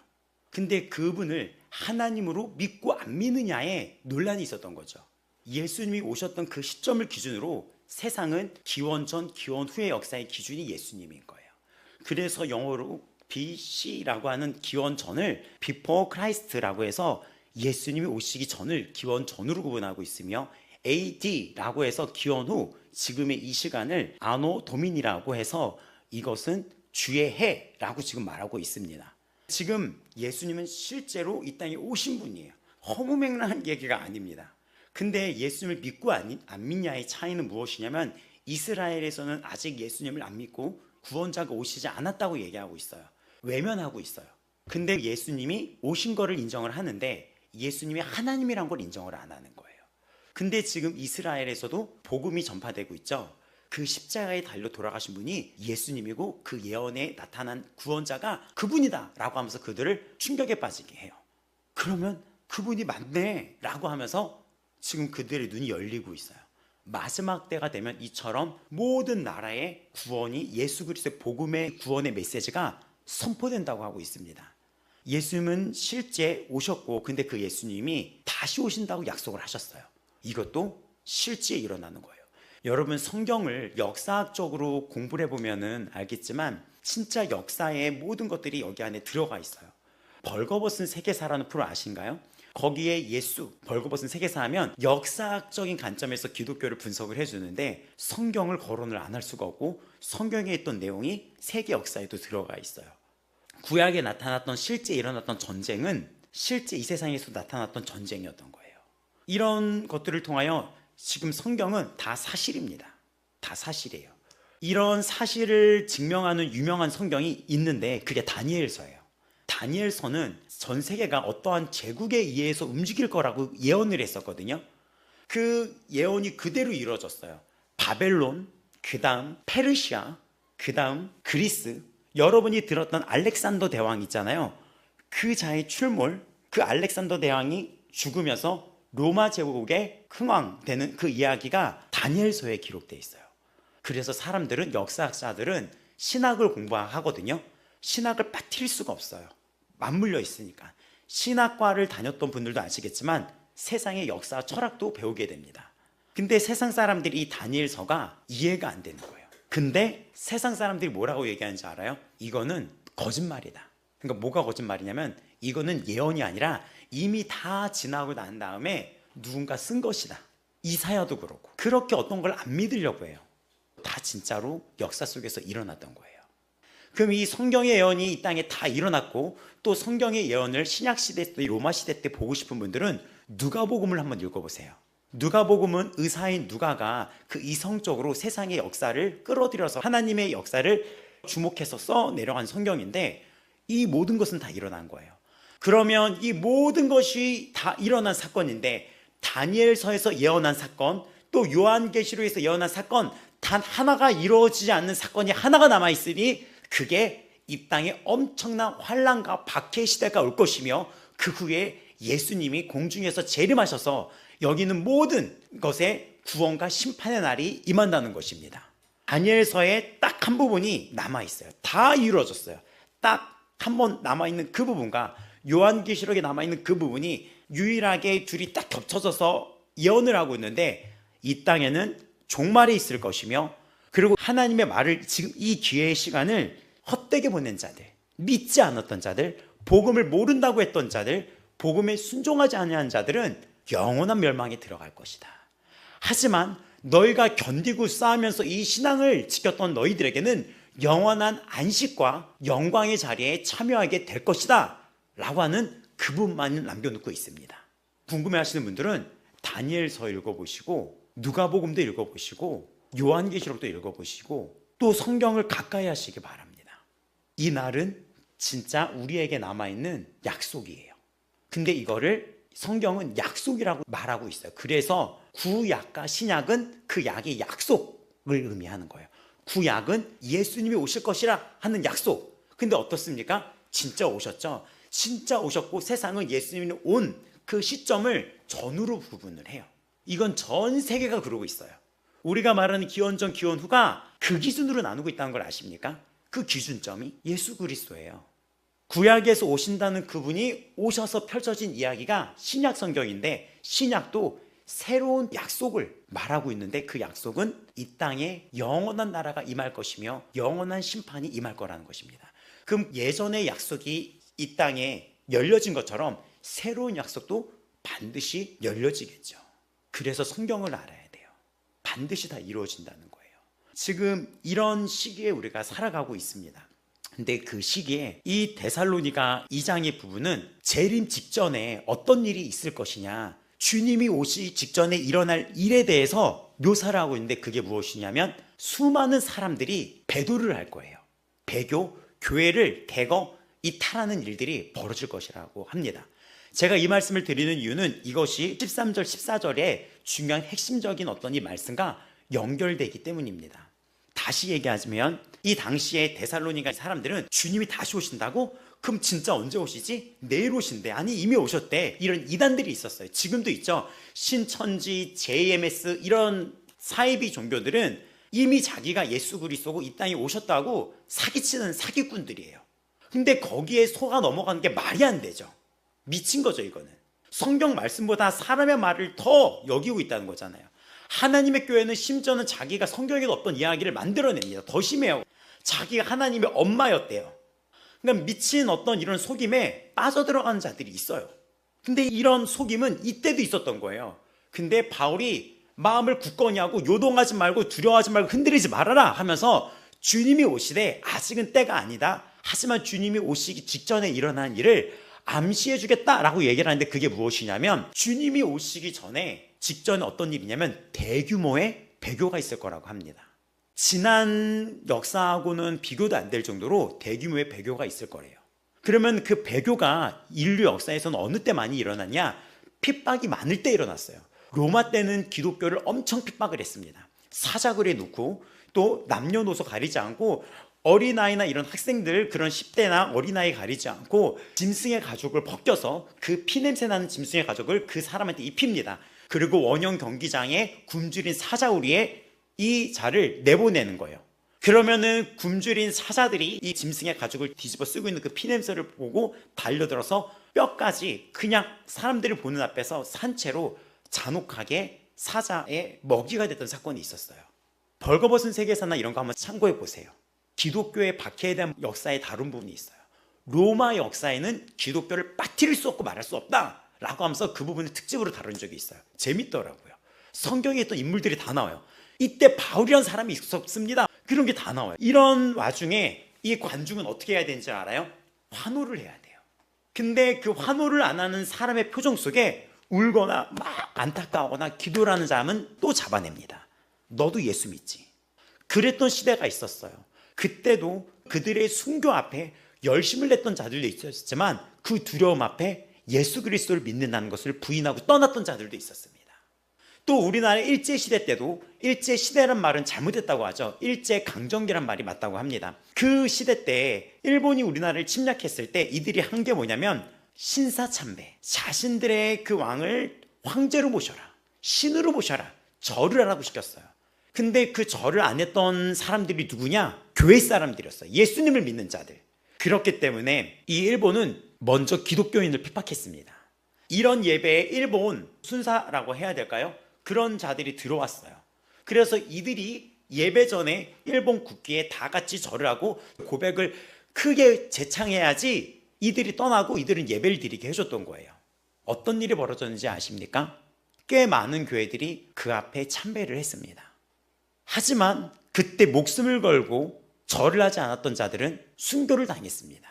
근데 그분을 하나님으로 믿고 안 믿느냐에 논란이 있었던 거죠. 예수님이 오셨던 그 시점을 기준으로 세상은 기원 전, 기원 후의 역사의 기준이 예수님인 거예요. 그래서 영어로 BC라고 하는 기원 전을 Before Christ라고 해서 예수님이 오시기 전을 기원 전으로 구분하고 있으며 AD라고 해서 기원 후 지금의 이 시간을 아노 도민이라고 해서 이것은 주의 해라고 지금 말하고 있습니다. 지금 예수님은 실제로 이 땅에 오신 분이에요. 허무맹랑한 얘기가 아닙니다. 근데 예수님을 믿고 안 믿냐의 차이는 무엇이냐면 이스라엘에서는 아직 예수님을 안 믿고 구원자가 오시지 않았다고 얘기하고 있어요. 외면하고 있어요. 근데 예수님이 오신 거를 인정을 하는데 예수님이 하나님이란 걸 인정을 안 하는 거예요. 근데 지금 이스라엘에서도 복음이 전파되고 있죠. 그 십자가에 달려 돌아가신 분이 예수님이고 그 예언에 나타난 구원자가 그분이다 라고 하면서 그들을 충격에 빠지게 해요. 그러면 그분이 맞네 라고 하면서 지금 그들의 눈이 열리고 있어요. 마지막 때가 되면 이처럼 모든 나라의 구원이 예수 그리스도의 복음의 구원의 메시지가 선포된다고 하고 있습니다. 예수님은 실제 오셨고 근데 그 예수님이 다시 오신다고 약속을 하셨어요. 이것도 실제 일어나는 거예요. 여러분 성경을 역사학적으로 공부를 해보면 알겠지만 진짜 역사의 모든 것들이 여기 안에 들어가 있어요. 벌거벗은 세계사라는 프로 아신가요? 거기에 예수, 벌거벗은 세계사 하면 역사학적인 관점에서 기독교를 분석을 해주는데 성경을 거론을 안 할 수가 없고 성경에 있던 내용이 세계 역사에도 들어가 있어요. 구약에 나타났던 실제 일어났던 전쟁은 실제 이 세상에서 나타났던 전쟁이었던 거예요. 이런 것들을 통하여 지금 성경은 다 사실입니다. 다 사실이에요. 이런 사실을 증명하는 유명한 성경이 있는데 그게 다니엘서예요. 다니엘서는 전 세계가 어떠한 제국에 의해서 움직일 거라고 예언을 했었거든요. 그 예언이 그대로 이루어졌어요. 바벨론, 그 다음 페르시아, 그 다음 그리스, 여러분이 들었던 알렉산더 대왕 있잖아요. 그 자의 출몰, 그 알렉산더 대왕이 죽으면서 로마 제국의 흥왕되는 그 이야기가 다니엘서에 기록되어 있어요. 그래서 사람들은 역사학자들은 신학을 공부하거든요. 신학을 빠뜨릴 수가 없어요. 맞물려 있으니까. 신학과를 다녔던 분들도 아시겠지만 세상의 역사, 철학도 배우게 됩니다. 근데 세상 사람들이 이 다니엘서가 이해가 안 되는 거예요. 근데 세상 사람들이 뭐라고 얘기하는지 알아요? 이거는 거짓말이다. 그러니까 뭐가 거짓말이냐면 이거는 예언이 아니라 이미 다 지나고 난 다음에 누군가 쓴 것이다. 이사야도 그렇고 그렇게 어떤 걸 안 믿으려고 해요. 다 진짜로 역사 속에서 일어났던 거예요. 그럼 이 성경의 예언이 이 땅에 다 일어났고 또 성경의 예언을 신약시대 때 로마 시대 때 보고 싶은 분들은 누가복음을 한번 읽어보세요. 누가복음은 의사인 누가가 그 이성적으로 세상의 역사를 끌어들여서 하나님의 역사를 주목해서 써 내려간 성경인데 이 모든 것은 다 일어난 거예요. 그러면 이 모든 것이 다 일어난 사건인데 다니엘서에서 예언한 사건 또 요한계시록에서 예언한 사건 단 하나가 이루어지지 않는 사건이 하나가 남아있으니 그게 이 땅에 엄청난 환난과 박해 시대가 올 것이며 그 후에 예수님이 공중에서 재림하셔서 여기는 모든 것에 구원과 심판의 날이 임한다는 것입니다. 다니엘서에 딱 한 부분이 남아있어요. 다 이루어졌어요. 딱 한 번 남아있는 그 부분과 요한계시록에 남아있는 그 부분이 유일하게 둘이 딱 겹쳐져서 예언을 하고 있는데 이 땅에는 종말이 있을 것이며 그리고 하나님의 말을 지금 이 기회의 시간을 헛되게 보낸 자들, 믿지 않았던 자들, 복음을 모른다고 했던 자들, 복음에 순종하지 않은 자들은 영원한 멸망에 들어갈 것이다. 하지만 너희가 견디고 싸우면서 이 신앙을 지켰던 너희들에게는 영원한 안식과 영광의 자리에 참여하게 될 것이다 라고 하는 그 부분만 남겨놓고 있습니다. 궁금해하시는 분들은 다니엘서 읽어보시고 누가복음도 읽어보시고 요한계시록도 읽어보시고 또 성경을 가까이 하시기 바랍니다. 이 날은 진짜 우리에게 남아있는 약속이에요. 근데 이거를 성경은 약속이라고 말하고 있어요. 그래서 구약과 신약은 그 약의 약속을 의미하는 거예요. 구약은 예수님이 오실 것이라 하는 약속. 근데 어떻습니까? 진짜 오셨죠. 진짜 오셨고 세상은 예수님이 온 그 시점을 전후로 구분을 해요. 이건 전 세계가 그러고 있어요. 우리가 말하는 기원 전 기원 후가 그 기준으로 나누고 있다는 걸 아십니까? 그 기준점이 예수 그리스도예요. 구약에서 오신다는 그분이 오셔서 펼쳐진 이야기가 신약 성경인데 신약도 새로운 약속을 말하고 있는데 그 약속은 이 땅에 영원한 나라가 임할 것이며 영원한 심판이 임할 거라는 것입니다. 그럼 예전의 약속이 이 땅에 열려진 것처럼 새로운 약속도 반드시 열려지겠죠. 그래서 성경을 알아야 돼요. 반드시 다 이루어진다는 거예요. 지금 이런 시기에 우리가 살아가고 있습니다. 근데 그 시기에 이 데살로니가 2장의 부분은 재림 직전에 어떤 일이 있을 것이냐, 주님이 오시기 직전에 일어날 일에 대해서 묘사를 하고 있는데, 그게 무엇이냐면 수많은 사람들이 배도를 할 거예요. 배교, 교회를 대거 이탈하는 일들이 벌어질 것이라고 합니다. 제가 이 말씀을 드리는 이유는 이것이 13절, 14절에 중요한 핵심적인 어떤 이 말씀과 연결되기 때문입니다. 다시 얘기하자면 이 당시에 데살로니가 사람들은 주님이 다시 오신다고? 그럼 진짜 언제 오시지? 내일 오신대. 아니 이미 오셨대. 이런 이단들이 있었어요. 지금도 있죠. 신천지, JMS 이런 사이비 종교들은 이미 자기가 예수 그리스도고 이 땅에 오셨다고 사기치는 사기꾼들이에요. 근데 거기에 속아 넘어가는 게 말이 안 되죠. 미친 거죠. 이거는 성경 말씀보다 사람의 말을 더 여기고 있다는 거잖아요. 하나님의 교회는 심지어는 자기가 성경에 어떤 이야기를 만들어냅니다. 더 심해요. 자기가 하나님의 엄마였대요. 그러니까 미친 어떤 이런 속임에 빠져들어가는 자들이 있어요. 근데 이런 속임은 이때도 있었던 거예요. 근데 바울이 마음을 굳건히 하고 요동하지 말고 두려워하지 말고 흔들리지 말아라 하면서 주님이 오시되 아직은 때가 아니다. 하지만 주님이 오시기 직전에 일어난 일을 암시해 주겠다라고 얘기를 하는데, 그게 무엇이냐면 주님이 오시기 전에 직전에 어떤 일이냐면 대규모의 배교가 있을 거라고 합니다. 지난 역사하고는 비교도 안 될 정도로 대규모의 배교가 있을 거래요. 그러면 그 배교가 인류 역사에서는 어느 때 많이 일어났냐? 핍박이 많을 때 일어났어요. 로마 때는 기독교를 엄청 핍박을 했습니다. 사자굴에 놓고 또 남녀노소 가리지 않고 어린아이나 이런 학생들, 그런 10대나 어린아이 가리지 않고 짐승의 가죽을 벗겨서 그 피냄새 나는 짐승의 가죽을 그 사람한테 입힙니다. 그리고 원형 경기장에 굶주린 사자우리에 이 자를 내보내는 거예요. 그러면은 굶주린 사자들이 이 짐승의 가죽을 뒤집어 쓰고 있는 그 피냄새를 보고 달려들어서 뼈까지 그냥 사람들이 보는 앞에서 산채로 잔혹하게 사자의 먹이가 됐던 사건이 있었어요. 벌거벗은 세계사나 이런 거 한번 참고해 보세요. 기독교의 박해에 대한 역사에 다룬 부분이 있어요. 로마 역사에는 기독교를 빠뜨릴 수 없고 말할 수 없다 라고 하면서 그 부분을 특집으로 다룬 적이 있어요. 재밌더라고요. 성경에 있던 인물들이 다 나와요. 이때 바울이라는 사람이 있었습니다. 그런 게 다 나와요. 이런 와중에 이 관중은 어떻게 해야 되는지 알아요? 환호를 해야 돼요. 근데 그 환호를 안 하는 사람의 표정 속에 울거나 막 안타까워하거나 기도를 하는 사람은 또 잡아냅니다. 너도 예수 믿지? 그랬던 시대가 있었어요. 그때도 그들의 순교 앞에 열심을 냈던 자들도 있었지만 그 두려움 앞에 예수 그리스도를 믿는다는 것을 부인하고 떠났던 자들도 있었습니다. 또 우리나라 일제시대 때도, 일제시대란 말은 잘못했다고 하죠. 일제강점기란 말이 맞다고 합니다. 그 시대 때 일본이 우리나라를 침략했을 때 이들이 한 게 뭐냐면 신사참배, 자신들의 그 왕을 황제로 모셔라, 신으로 모셔라, 절을 하라고 시켰어요. 근데 그 절을 안 했던 사람들이 누구냐? 교회 사람들이었어요. 예수님을 믿는 자들. 그렇기 때문에 이 일본은 먼저 기독교인을 핍박했습니다. 이런 예배에 일본 순사라고 해야 될까요? 그런 자들이 들어왔어요. 그래서 이들이 예배 전에 일본 국기에 다 같이 절을 하고 고백을 크게 제창해야지 이들이 떠나고 이들은 예배를 드리게 해줬던 거예요. 어떤 일이 벌어졌는지 아십니까? 꽤 많은 교회들이 그 앞에 참배를 했습니다. 하지만 그때 목숨을 걸고 절을 하지 않았던 자들은 순교를 당했습니다.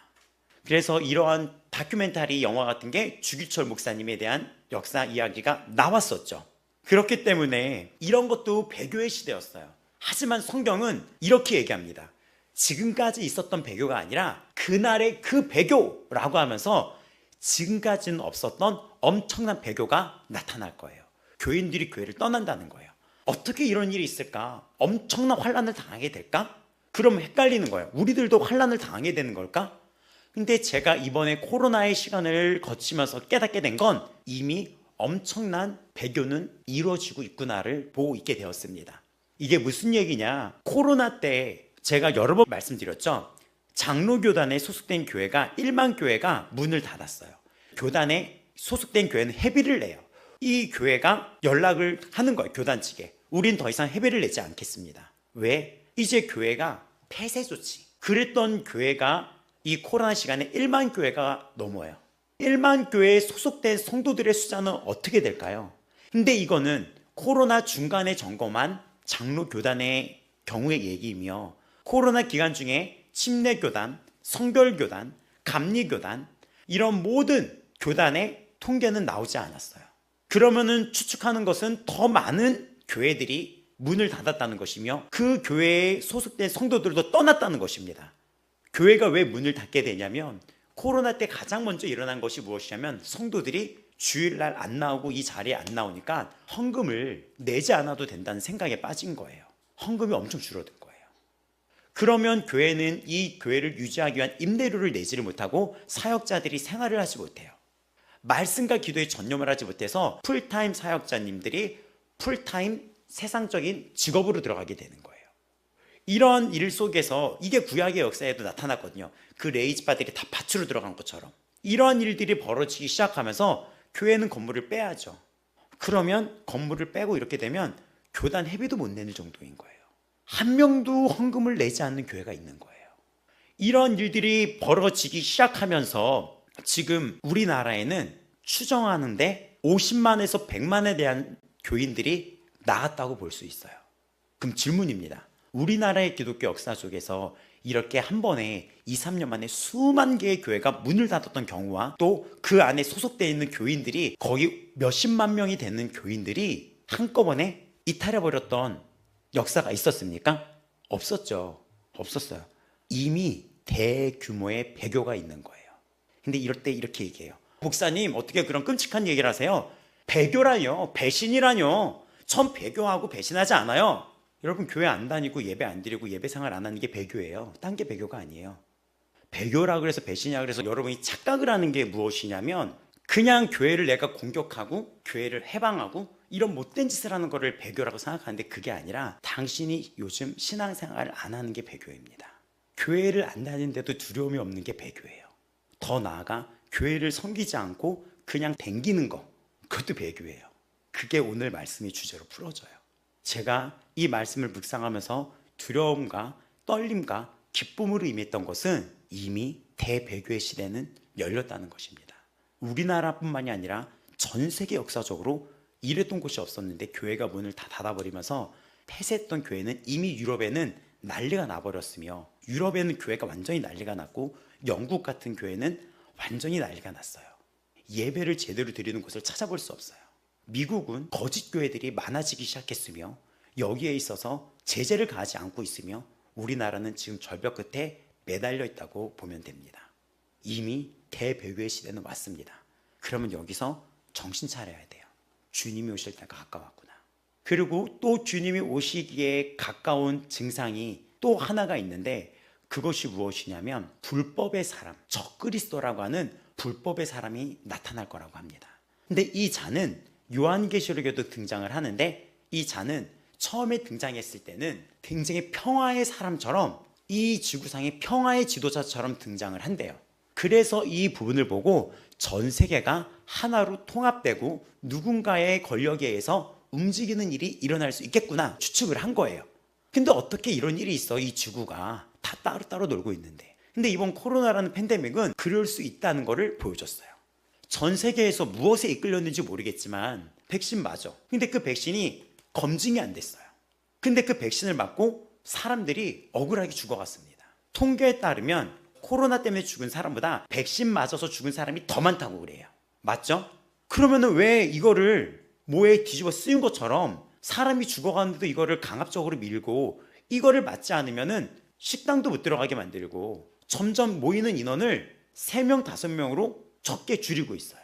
그래서 이러한 다큐멘터리 영화 같은 게 주기철 목사님에 대한 역사 이야기가 나왔었죠. 그렇기 때문에 이런 것도 배교의 시대였어요. 하지만 성경은 이렇게 얘기합니다. 지금까지 있었던 배교가 아니라 그날의 그 배교라고 하면서 지금까지는 없었던 엄청난 배교가 나타날 거예요. 교인들이 교회를 떠난다는 거예요. 어떻게 이런 일이 있을까? 엄청난 환난을 당하게 될까? 그럼 헷갈리는 거예요. 우리들도 환난을 당하게 되는 걸까? 근데 제가 이번에 코로나의 시간을 거치면서 깨닫게 된 건 이미 엄청난 배교는 이루어지고 있구나를 보고 있게 되었습니다. 이게 무슨 얘기냐? 코로나 때 제가 여러 번 말씀드렸죠. 장로교단에 소속된 교회가 1만 교회가 문을 닫았어요. 교단에 소속된 교회는 회비를 내요. 이 교회가 연락을 하는 거예요. 교단 측에. 우린 더 이상 회비를 내지 않겠습니다. 왜? 이제 교회가 폐쇄 조치. 그랬던 교회가 이 코로나 시간에 1만 교회가 넘어요. 1만 교회에 소속된 성도들의 숫자는 어떻게 될까요? 근데 이거는 코로나 중간에 점검한 장로 교단의 경우의 얘기이며 코로나 기간 중에 침례교단, 성결교단, 감리교단 이런 모든 교단의 통계는 나오지 않았어요. 그러면은 추측하는 것은 더 많은 교회들이 문을 닫았다는 것이며 그 교회에 소속된 성도들도 떠났다는 것입니다. 교회가 왜 문을 닫게 되냐면 코로나 때 가장 먼저 일어난 것이 무엇이냐면 성도들이 주일날 안 나오고 이 자리에 안 나오니까 헌금을 내지 않아도 된다는 생각에 빠진 거예요. 헌금이 엄청 줄어든 거예요. 그러면 교회는 이 교회를 유지하기 위한 임대료를 내지를 못하고 사역자들이 생활을 하지 못해요. 말씀과 기도에 전념을 하지 못해서 풀타임 사역자님들이 풀타임 세상적인 직업으로 들어가게 되는 거예요. 이런 일 속에서 이게 구약의 역사에도 나타났거든요. 그 레이지파들이 다 밭으로 들어간 것처럼 이러한 일들이 벌어지기 시작하면서 교회는 건물을 빼야죠. 그러면 건물을 빼고 이렇게 되면 교단 회비도 못 내는 정도인 거예요. 한 명도 헌금을 내지 않는 교회가 있는 거예요. 이런 일들이 벌어지기 시작하면서 지금 우리나라에는 추정하는데 50만에서 100만에 대한 교인들이 나갔다고 볼 수 있어요. 그럼 질문입니다. 우리나라의 기독교 역사 속에서 이렇게 한 번에 2, 3년 만에 수만 개의 교회가 문을 닫았던 경우와 또 그 안에 소속되어 있는 교인들이 거의 몇십만 명이 되는 교인들이 한꺼번에 이탈해버렸던 역사가 있었습니까? 없었죠. 없었어요. 이미 대규모의 배교가 있는 거예요. 근데 이럴 때 이렇게 얘기해요. 목사님 어떻게 그런 끔찍한 얘기를 하세요? 배교라뇨, 배신이라뇨. 전 배교하고 배신하지 않아요. 여러분 교회 안 다니고 예배 안 드리고 예배 생활 안 하는 게 배교예요. 딴 게 배교가 아니에요. 배교라 그래서 배신이라 그래서 여러분이 착각을 하는 게 무엇이냐면 그냥 교회를 내가 공격하고 교회를 해방하고 이런 못된 짓을 하는 거를 배교라고 생각하는데 그게 아니라 당신이 요즘 신앙생활을 안 하는 게 배교입니다. 교회를 안 다니는데도 두려움이 없는 게 배교예요. 더 나아가 교회를 섬기지 않고 그냥 댕기는 거, 그것도 배교예요. 그게 오늘 말씀의 주제로 풀어져요. 제가 이 말씀을 묵상하면서 두려움과 떨림과 기쁨으로 임했던 것은 이미 대배교의 시대는 열렸다는 것입니다. 우리나라뿐만이 아니라 전 세계 역사적으로 이랬던 곳이 없었는데 교회가 문을 다 닫아버리면서 폐쇄했던 교회는 이미 유럽에는 난리가 나버렸으며 유럽에는 교회가 완전히 난리가 났고 영국 같은 교회는 완전히 난리가 났어요. 예배를 제대로 드리는 곳을 찾아볼 수 없어요. 미국은 거짓 교회들이 많아지기 시작했으며 여기에 있어서 제재를 가하지 않고 있으며 우리나라는 지금 절벽 끝에 매달려 있다고 보면 됩니다. 이미 대배교의 시대는 왔습니다. 그러면 여기서 정신 차려야 돼요. 주님이 오실 때가 가까웠구나. 그리고 또 주님이 오시기에 가까운 증상이 또 하나가 있는데 그것이 무엇이냐면 불법의 사람, 적그리스도라고 하는 불법의 사람이 나타날 거라고 합니다. 근데 이 자는 요한계시록에도 등장을 하는데 이 자는 처음에 등장했을 때는 굉장히 평화의 사람처럼 이 지구상의 평화의 지도자처럼 등장을 한대요. 그래서 이 부분을 보고 전 세계가 하나로 통합되고 누군가의 권력에 의해서 움직이는 일이 일어날 수 있겠구나 추측을 한 거예요. 근데 어떻게 이런 일이 있어? 이 지구가 다 따로따로 놀고 있는데. 근데 이번 코로나라는 팬데믹은 그럴 수 있다는 것을 보여줬어요. 전 세계에서 무엇에 이끌렸는지 모르겠지만 백신 맞아. 근데 그 백신이 검증이 안 됐어요. 근데 그 백신을 맞고 사람들이 억울하게 죽어갔습니다. 통계에 따르면 코로나 때문에 죽은 사람보다 백신 맞아서 죽은 사람이 더 많다고 그래요. 맞죠? 그러면은 왜 이거를 뭐에 뒤집어 쓰인 것처럼 사람이 죽어가는데도 이거를 강압적으로 밀고 이거를 맞지 않으면은 식당도 못 들어가게 만들고 점점 모이는 인원을 3명, 5명으로 적게 줄이고 있어요.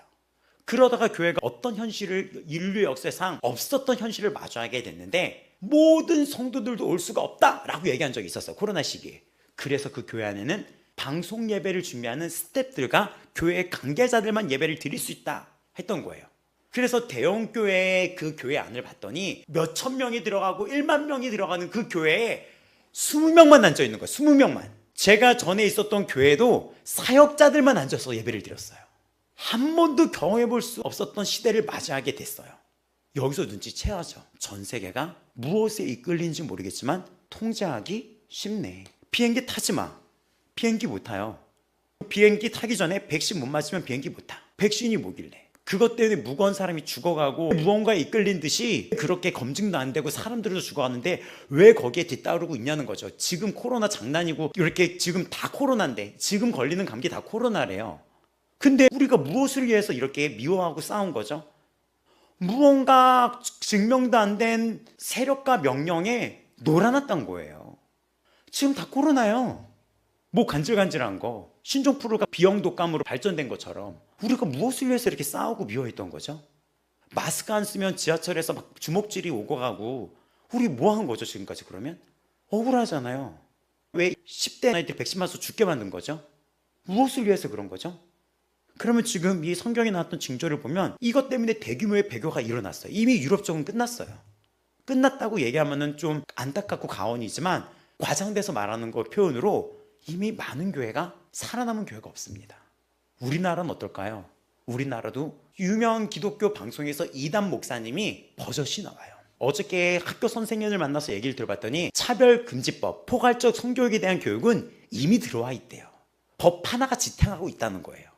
그러다가 교회가 어떤 현실을 인류 역사상 없었던 현실을 마주하게 됐는데 모든 성도들도 올 수가 없다라고 얘기한 적이 있었어요. 코로나 시기에. 그래서 그 교회 안에는 방송 예배를 준비하는 스태프들과 교회 관계자들만 예배를 드릴 수 있다 했던 거예요. 그래서 대형 교회의 그 교회 안을 봤더니 몇천 명이 들어가고 1만 명이 들어가는 그 교회에 20명만 앉아 있는 거예요. 20명만. 제가 전에 있었던 교회도 사역자들만 앉아서 예배를 드렸어요. 한 번도 경험해 볼 수 없었던 시대를 맞이하게 됐어요. 여기서 눈치채야죠. 전 세계가 무엇에 이끌린지 모르겠지만 통제하기 쉽네. 비행기 타지 마. 비행기 못 타요. 비행기 타기 전에 백신 못 맞으면 비행기 못 타. 백신이 뭐길래. 그것 때문에 무거운 사람이 죽어가고 무언가에 이끌린 듯이 그렇게 검증도 안 되고 사람들도 죽어가는데 왜 거기에 뒤따르고 있냐는 거죠. 지금 코로나 장난이고 이렇게 지금 다 코로나인데 지금 걸리는 감기 다 코로나래요. 근데 우리가 무엇을 위해서 이렇게 미워하고 싸운 거죠? 무언가 증명도 안 된 세력과 명령에 놀아났던 거예요. 지금 다 코로나요. 뭐 간질간질한 거, 신종플루가 비형 독감으로 발전된 것처럼 우리가 무엇을 위해서 이렇게 싸우고 미워했던 거죠? 마스크 안 쓰면 지하철에서 막 주먹질이 오고 가고 우리 뭐 한 거죠 지금까지? 그러면 억울하잖아요. 왜 10대 아이들이 백신 맞아서 죽게 만든 거죠? 무엇을 위해서 그런 거죠? 그러면 지금 이 성경에 나왔던 징조를 보면 이것 때문에 대규모의 배교가 일어났어요. 이미 유럽 쪽은 끝났어요. 끝났다고 얘기하면 좀 안타깝고 가언이지만 과장돼서 말하는 거 표현으로 이미 많은 교회가 살아남은 교회가 없습니다. 우리나라는 어떨까요? 우리나라도 유명 기독교 방송에서 이단 목사님이 버젓이 나와요. 어저께 학교 선생님을 만나서 얘기를 들어봤더니 차별금지법, 포괄적 성교육에 대한 교육은 이미 들어와 있대요. 법 하나가 지탱하고 있다는 거예요.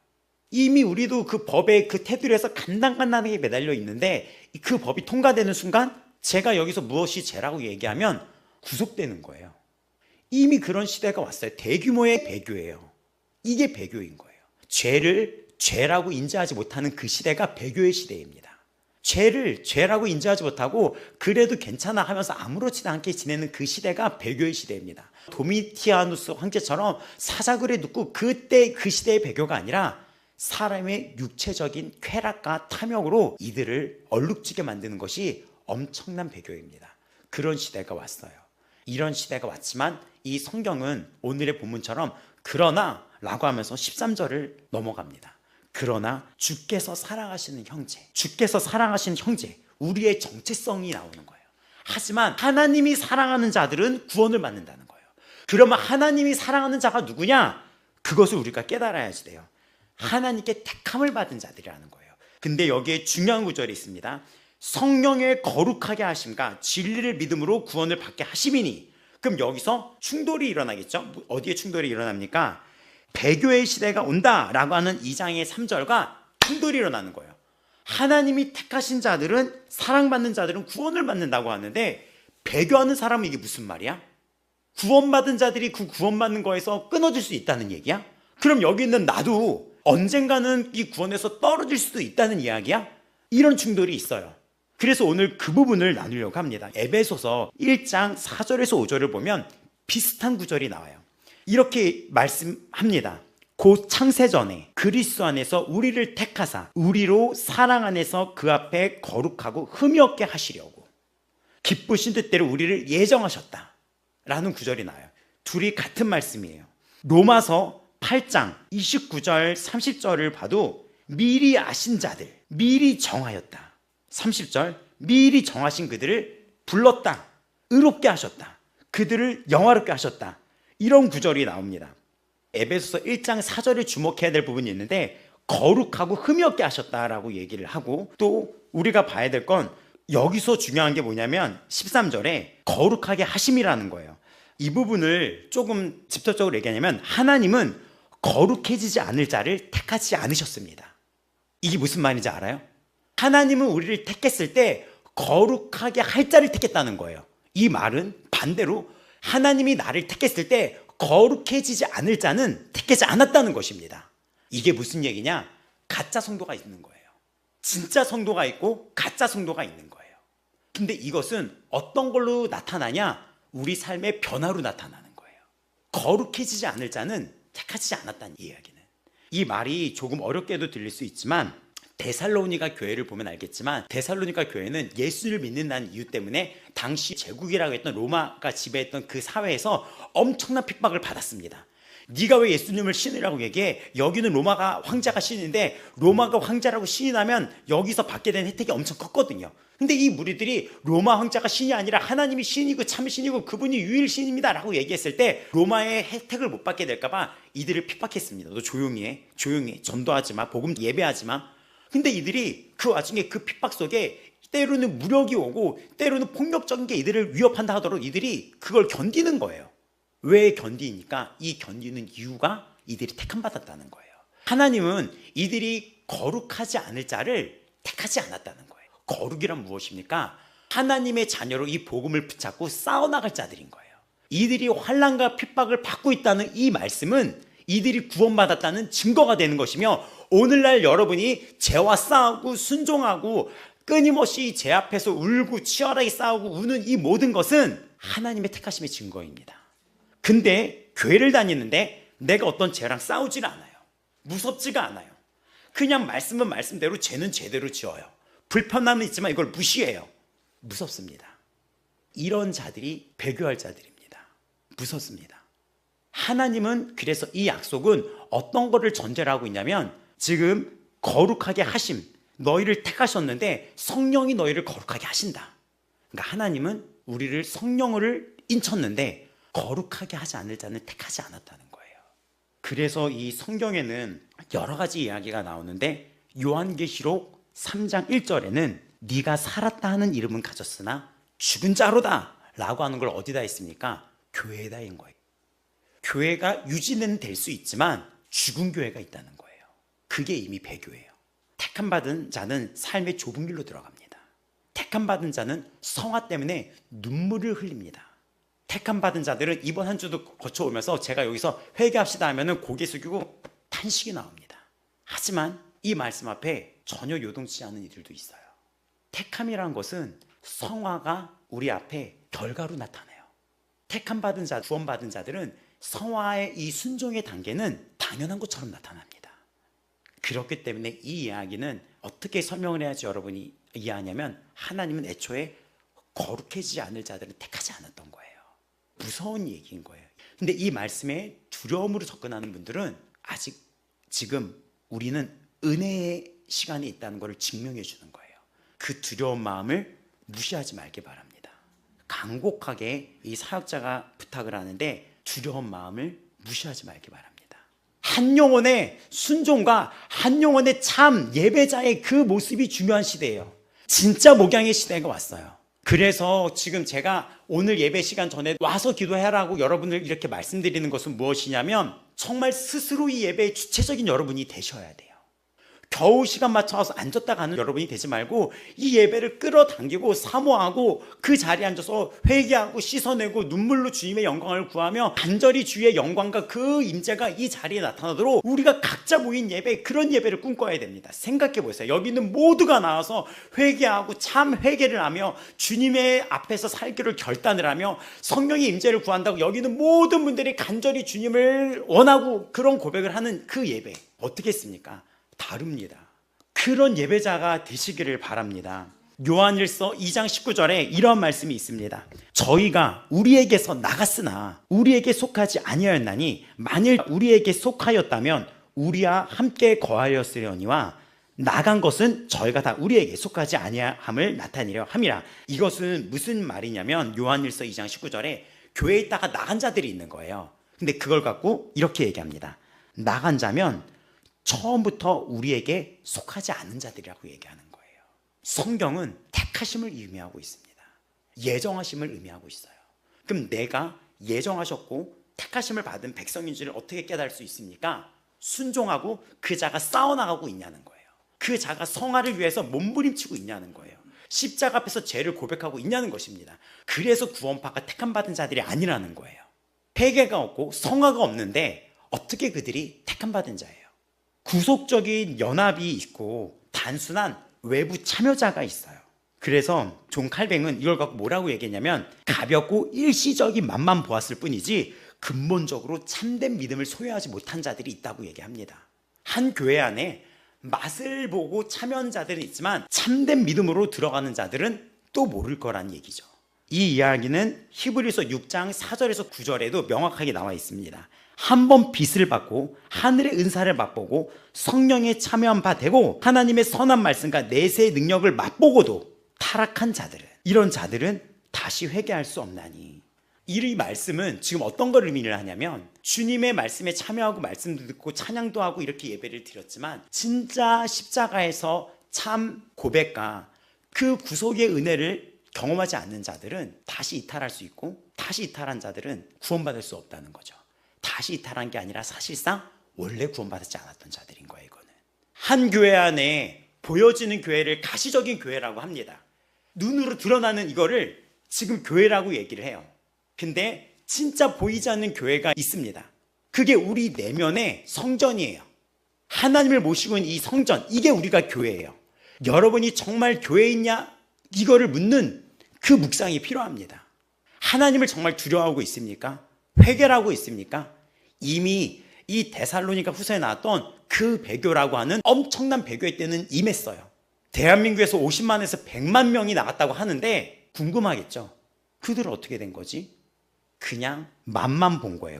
이미 우리도 그 법의 그 테두리에서 간당간당하게 매달려 있는데 그 법이 통과되는 순간 제가 여기서 무엇이 죄라고 얘기하면 구속되는 거예요. 이미 그런 시대가 왔어요. 대규모의 배교예요. 이게 배교인 거예요. 죄를 죄라고 인지하지 못하는 그 시대가 배교의 시대입니다. 죄를 죄라고 인지하지 못하고 그래도 괜찮아 하면서 아무렇지도 않게 지내는 그 시대가 배교의 시대입니다. 도미티아누스 황제처럼 사자굴에 눕고 그때 그 시대의 배교가 아니라 사람의 육체적인 쾌락과 탐욕으로 이들을 얼룩지게 만드는 것이 엄청난 배교입니다. 그런 시대가 왔어요. 이런 시대가 왔지만 이 성경은 오늘의 본문처럼 그러나 라고 하면서 13절을 넘어갑니다. 그러나 주께서 사랑하시는 형제, 주께서 사랑하시는 형제, 우리의 정체성이 나오는 거예요. 하지만 하나님이 사랑하는 자들은 구원을 받는다는 거예요. 그러면 하나님이 사랑하는 자가 누구냐? 그것을 우리가 깨달아야지 돼요. 하나님께 택함을 받은 자들이라는 거예요. 근데 여기에 중요한 구절이 있습니다. 성령의 거룩하게 하심과 진리를 믿음으로 구원을 받게 하심이니. 그럼 여기서 충돌이 일어나겠죠? 어디에 충돌이 일어납니까? 배교의 시대가 온다라고 하는 2장의 3절과 충돌이 일어나는 거예요. 하나님이 택하신 자들은, 사랑받는 자들은 구원을 받는다고 하는데 배교하는 사람은 이게 무슨 말이야? 구원받은 자들이 그 구원받는 거에서 끊어질 수 있다는 얘기야? 그럼 여기 있는 나도 언젠가는 이 구원에서 떨어질 수도 있다는 이야기야? 이런 충돌이 있어요. 그래서 오늘 그 부분을 나누려고 합니다. 에베소서 1장 4절에서 5절을 보면 비슷한 구절이 나와요. 이렇게 말씀합니다. 곧 창세전에 그리스도 안에서 우리를 택하사 우리로 사랑 안에서 그 앞에 거룩하고 흠이 없게 하시려고 기쁘신 뜻대로 우리를 예정하셨다 라는 구절이 나와요. 둘이 같은 말씀이에요. 로마서 8장 29절 30절을 봐도 미리 아신 자들, 미리 정하였다. 30절 미리 정하신 그들을 불렀다, 의롭게 하셨다, 그들을 영화롭게 하셨다. 이런 구절이 나옵니다. 에베소서 1장 4절에 주목해야 될 부분이 있는데 거룩하고 흠이 없게 하셨다라고 얘기를 하고, 또 우리가 봐야 될 건 여기서 중요한 게 뭐냐면 13절에 거룩하게 하심이라는 거예요. 이 부분을 조금 직접적으로 얘기하냐면 하나님은 거룩해지지 않을 자를 택하지 않으셨습니다. 이게 무슨 말인지 알아요? 하나님은 우리를 택했을 때 거룩하게 할 자를 택했다는 거예요. 이 말은 반대로 하나님이 나를 택했을 때 거룩해지지 않을 자는 택하지 않았다는 것입니다. 이게 무슨 얘기냐? 가짜 성도가 있는 거예요. 진짜 성도가 있고 가짜 성도가 있는 거예요. 근데 이것은 어떤 걸로 나타나냐? 우리 삶의 변화로 나타나는 거예요. 거룩해지지 않을 자는 택하지 않았다는 이야기는. 이 말이 조금 어렵게도 들릴 수 있지만 데살로니가 교회를 보면 알겠지만 데살로니가 교회는 예수를 믿는다는 이유 때문에 당시 제국이라고 했던 로마가 지배했던 그 사회에서 엄청난 핍박을 받았습니다. 네가 왜 예수님을 신이라고 얘기해? 여기는 로마가 황제가 신인데 로마가 황제라고 신이라면 여기서 받게 된 혜택이 엄청 컸거든요. 근데 이 무리들이 로마 황제가 신이 아니라 하나님이 신이고 참 신이고 그분이 유일 신입니다 라고 얘기했을 때 로마의 혜택을 못 받게 될까 봐 이들을 핍박했습니다. 너 조용히 해, 조용히 해, 전도하지 마, 복음 예배하지 마. 근데 이들이 그 와중에 그 핍박 속에 때로는 무력이 오고 때로는 폭력적인 게 이들을 위협한다 하도록 이들이 그걸 견디는 거예요. 왜 견디니까 이 견디는 이유가 이들이 택함 받았다는 거예요. 하나님은 이들이 거룩하지 않을 자를 택하지 않았다는 거예요. 거룩이란 무엇입니까? 하나님의 자녀로 이 복음을 붙잡고 싸워나갈 자들인 거예요. 이들이 환난과 핍박을 받고 있다는 이 말씀은 이들이 구원받았다는 증거가 되는 것이며, 오늘날 여러분이 죄와 싸우고 순종하고 끊임없이 죄 앞에서 울고 치열하게 싸우고 우는 이 모든 것은 하나님의 택하심의 증거입니다. 근데 교회를 다니는데 내가 어떤 죄랑 싸우질 않아요. 무섭지가 않아요. 그냥 말씀은 말씀대로, 죄는 죄대로 지어요. 불편함은 있지만 이걸 무시해요. 무섭습니다. 이런 자들이 배교할 자들입니다. 무섭습니다. 하나님은 그래서 이 약속은 어떤 거를 전제로 하고 있냐면, 지금 거룩하게 하심, 너희를 택하셨는데 성령이 너희를 거룩하게 하신다. 그러니까 하나님은 우리를 성령을 인쳤는데 거룩하게 하지 않을 자는 택하지 않았다는 거예요. 그래서 이 성경에는 여러 가지 이야기가 나오는데, 요한계시록 3장 1절에는 네가 살았다 하는 이름은 가졌으나 죽은 자로다 라고 하는 걸 어디다 했습니까? 교회에다 한 거예요. 교회가 유지는 될 수 있지만 죽은 교회가 있다는 거예요. 그게 이미 배교예요. 택함 받은 자는 삶의 좁은 길로 들어갑니다. 택함 받은 자는 성화 때문에 눈물을 흘립니다. 택함 받은 자들은 이번 한 주도 거쳐오면서 제가 여기서 회개합시다 하면은 고개 숙이고 탄식이 나옵니다. 하지만 이 말씀 앞에 전혀 요동치 않은 이들도 있어요. 택함이란 것은 성화가 우리 앞에 결과로 나타나요. 택함 받은 자, 구원 받은 자들은 성화의 이 순종의 단계는 당연한 것처럼 나타납니다. 그렇기 때문에 이 이야기는 어떻게 설명을 해야지 여러분이 이해하냐면, 하나님은 애초에 거룩해지지 않을 자들을 택하지 않았던 거예요. 무서운 얘기인 거예요. 근데 이 말씀에 두려움으로 접근하는 분들은 아직 지금 우리는 은혜의 시간이 있다는 것을 증명해 주는 거예요. 그 두려운 마음을 무시하지 말기 바랍니다. 간곡하게 이 사역자가 부탁을 하는데 두려운 마음을 무시하지 말기 바랍니다. 한 영혼의 순종과 한 영혼의 참 예배자의 그 모습이 중요한 시대예요. 진짜 목양의 시대가 왔어요. 그래서 지금 제가 오늘 예배 시간 전에 와서 기도해라고 여러분을 이렇게 말씀드리는 것은 무엇이냐면, 정말 스스로 이 예배의 주체적인 여러분이 되셔야 돼요. 겨우 시간 맞춰서 앉았다 가는 여러분이 되지 말고 이 예배를 끌어당기고 사모하고 그 자리에 앉아서 회개하고 씻어내고 눈물로 주님의 영광을 구하며 간절히 주의 영광과 그 임재가 이 자리에 나타나도록 우리가 각자 모인 예배, 그런 예배를 꿈꿔야 됩니다. 생각해 보세요. 여기 있는 모두가 나와서 회개하고 참 회개를 하며 주님의 앞에서 살기를 결단을 하며 성령의 임재를 구한다고 여기 있는 모든 분들이 간절히 주님을 원하고 그런 고백을 하는 그 예배, 어떻게 했습니까? 다릅니다. 그런 예배자가 되시기를 바랍니다. 요한일서 2장 19절에 이런 말씀이 있습니다. 저희가 우리에게서 나갔으나 우리에게 속하지 아니하였나니 만일 우리에게 속하였다면 우리와 함께 거하였으려니와 나간 것은 저희가 다 우리에게 속하지 아니함을 나타내려 함이라. 이것은 무슨 말이냐면, 요한일서 2장 19절에 교회에 있다가 나간 자들이 있는 거예요. 근데 그걸 갖고 이렇게 얘기합니다. 나간 자면 처음부터 우리에게 속하지 않은 자들이라고 얘기하는 거예요. 성경은 택하심을 의미하고 있습니다. 예정하심을 의미하고 있어요. 그럼 내가 예정하셨고 택하심을 받은 백성인 줄을 어떻게 깨달을 수 있습니까? 순종하고 그 자가 싸워나가고 있냐는 거예요. 그 자가 성화를 위해서 몸부림치고 있냐는 거예요. 십자가 앞에서 죄를 고백하고 있냐는 것입니다. 그래서 구원파가 택함받은 자들이 아니라는 거예요. 회개가 없고 성화가 없는데 어떻게 그들이 택함받은 자예요? 구속적인 연합이 있고 단순한 외부 참여자가 있어요. 그래서 존 칼뱅은 이걸 갖고 뭐라고 얘기했냐면, 가볍고 일시적인 맛만 보았을 뿐이지 근본적으로 참된 믿음을 소유하지 못한 자들이 있다고 얘기합니다. 한 교회 안에 맛을 보고 참여한 자들은 있지만 참된 믿음으로 들어가는 자들은 또 모를 거란 얘기죠. 이 이야기는 히브리서 6장 4절에서 9절에도 명확하게 나와 있습니다. 한 번 빚을 받고 하늘의 은사를 맛보고 성령에 참여한 바 되고 하나님의 선한 말씀과 내세의 능력을 맛보고도 타락한 자들은, 이런 자들은 다시 회개할 수 없나니. 이 말씀은 지금 어떤 걸 의미를 하냐면, 주님의 말씀에 참여하고 말씀도 듣고 찬양도 하고 이렇게 예배를 드렸지만 진짜 십자가에서 참 고백과 그 구속의 은혜를 경험하지 않는 자들은 다시 이탈할 수 있고, 다시 이탈한 자들은 구원받을 수 없다는 거죠. 다시 이탈한 게 아니라 사실상 원래 구원받지 않았던 자들인 거예요. 이거는 한 교회 안에 보여지는 교회를 가시적인 교회라고 합니다. 눈으로 드러나는 이거를 지금 교회라고 얘기를 해요. 근데 진짜 보이지 않는 교회가 있습니다. 그게 우리 내면의 성전이에요. 하나님을 모시고 있는 이 성전, 이게 우리가 교회예요. 여러분이 정말 교회에 있냐? 이거를 묻는 그 묵상이 필요합니다. 하나님을 정말 두려워하고 있습니까? 회개하고 있습니까? 이미 이 데살로니가 후서에 나왔던 그 배교라고 하는 엄청난 배교의 때는 임했어요. 대한민국에서 50만에서 100만 명이 나갔다고 하는데 궁금하겠죠? 그들은 어떻게 된 거지? 그냥 맛만 본 거예요.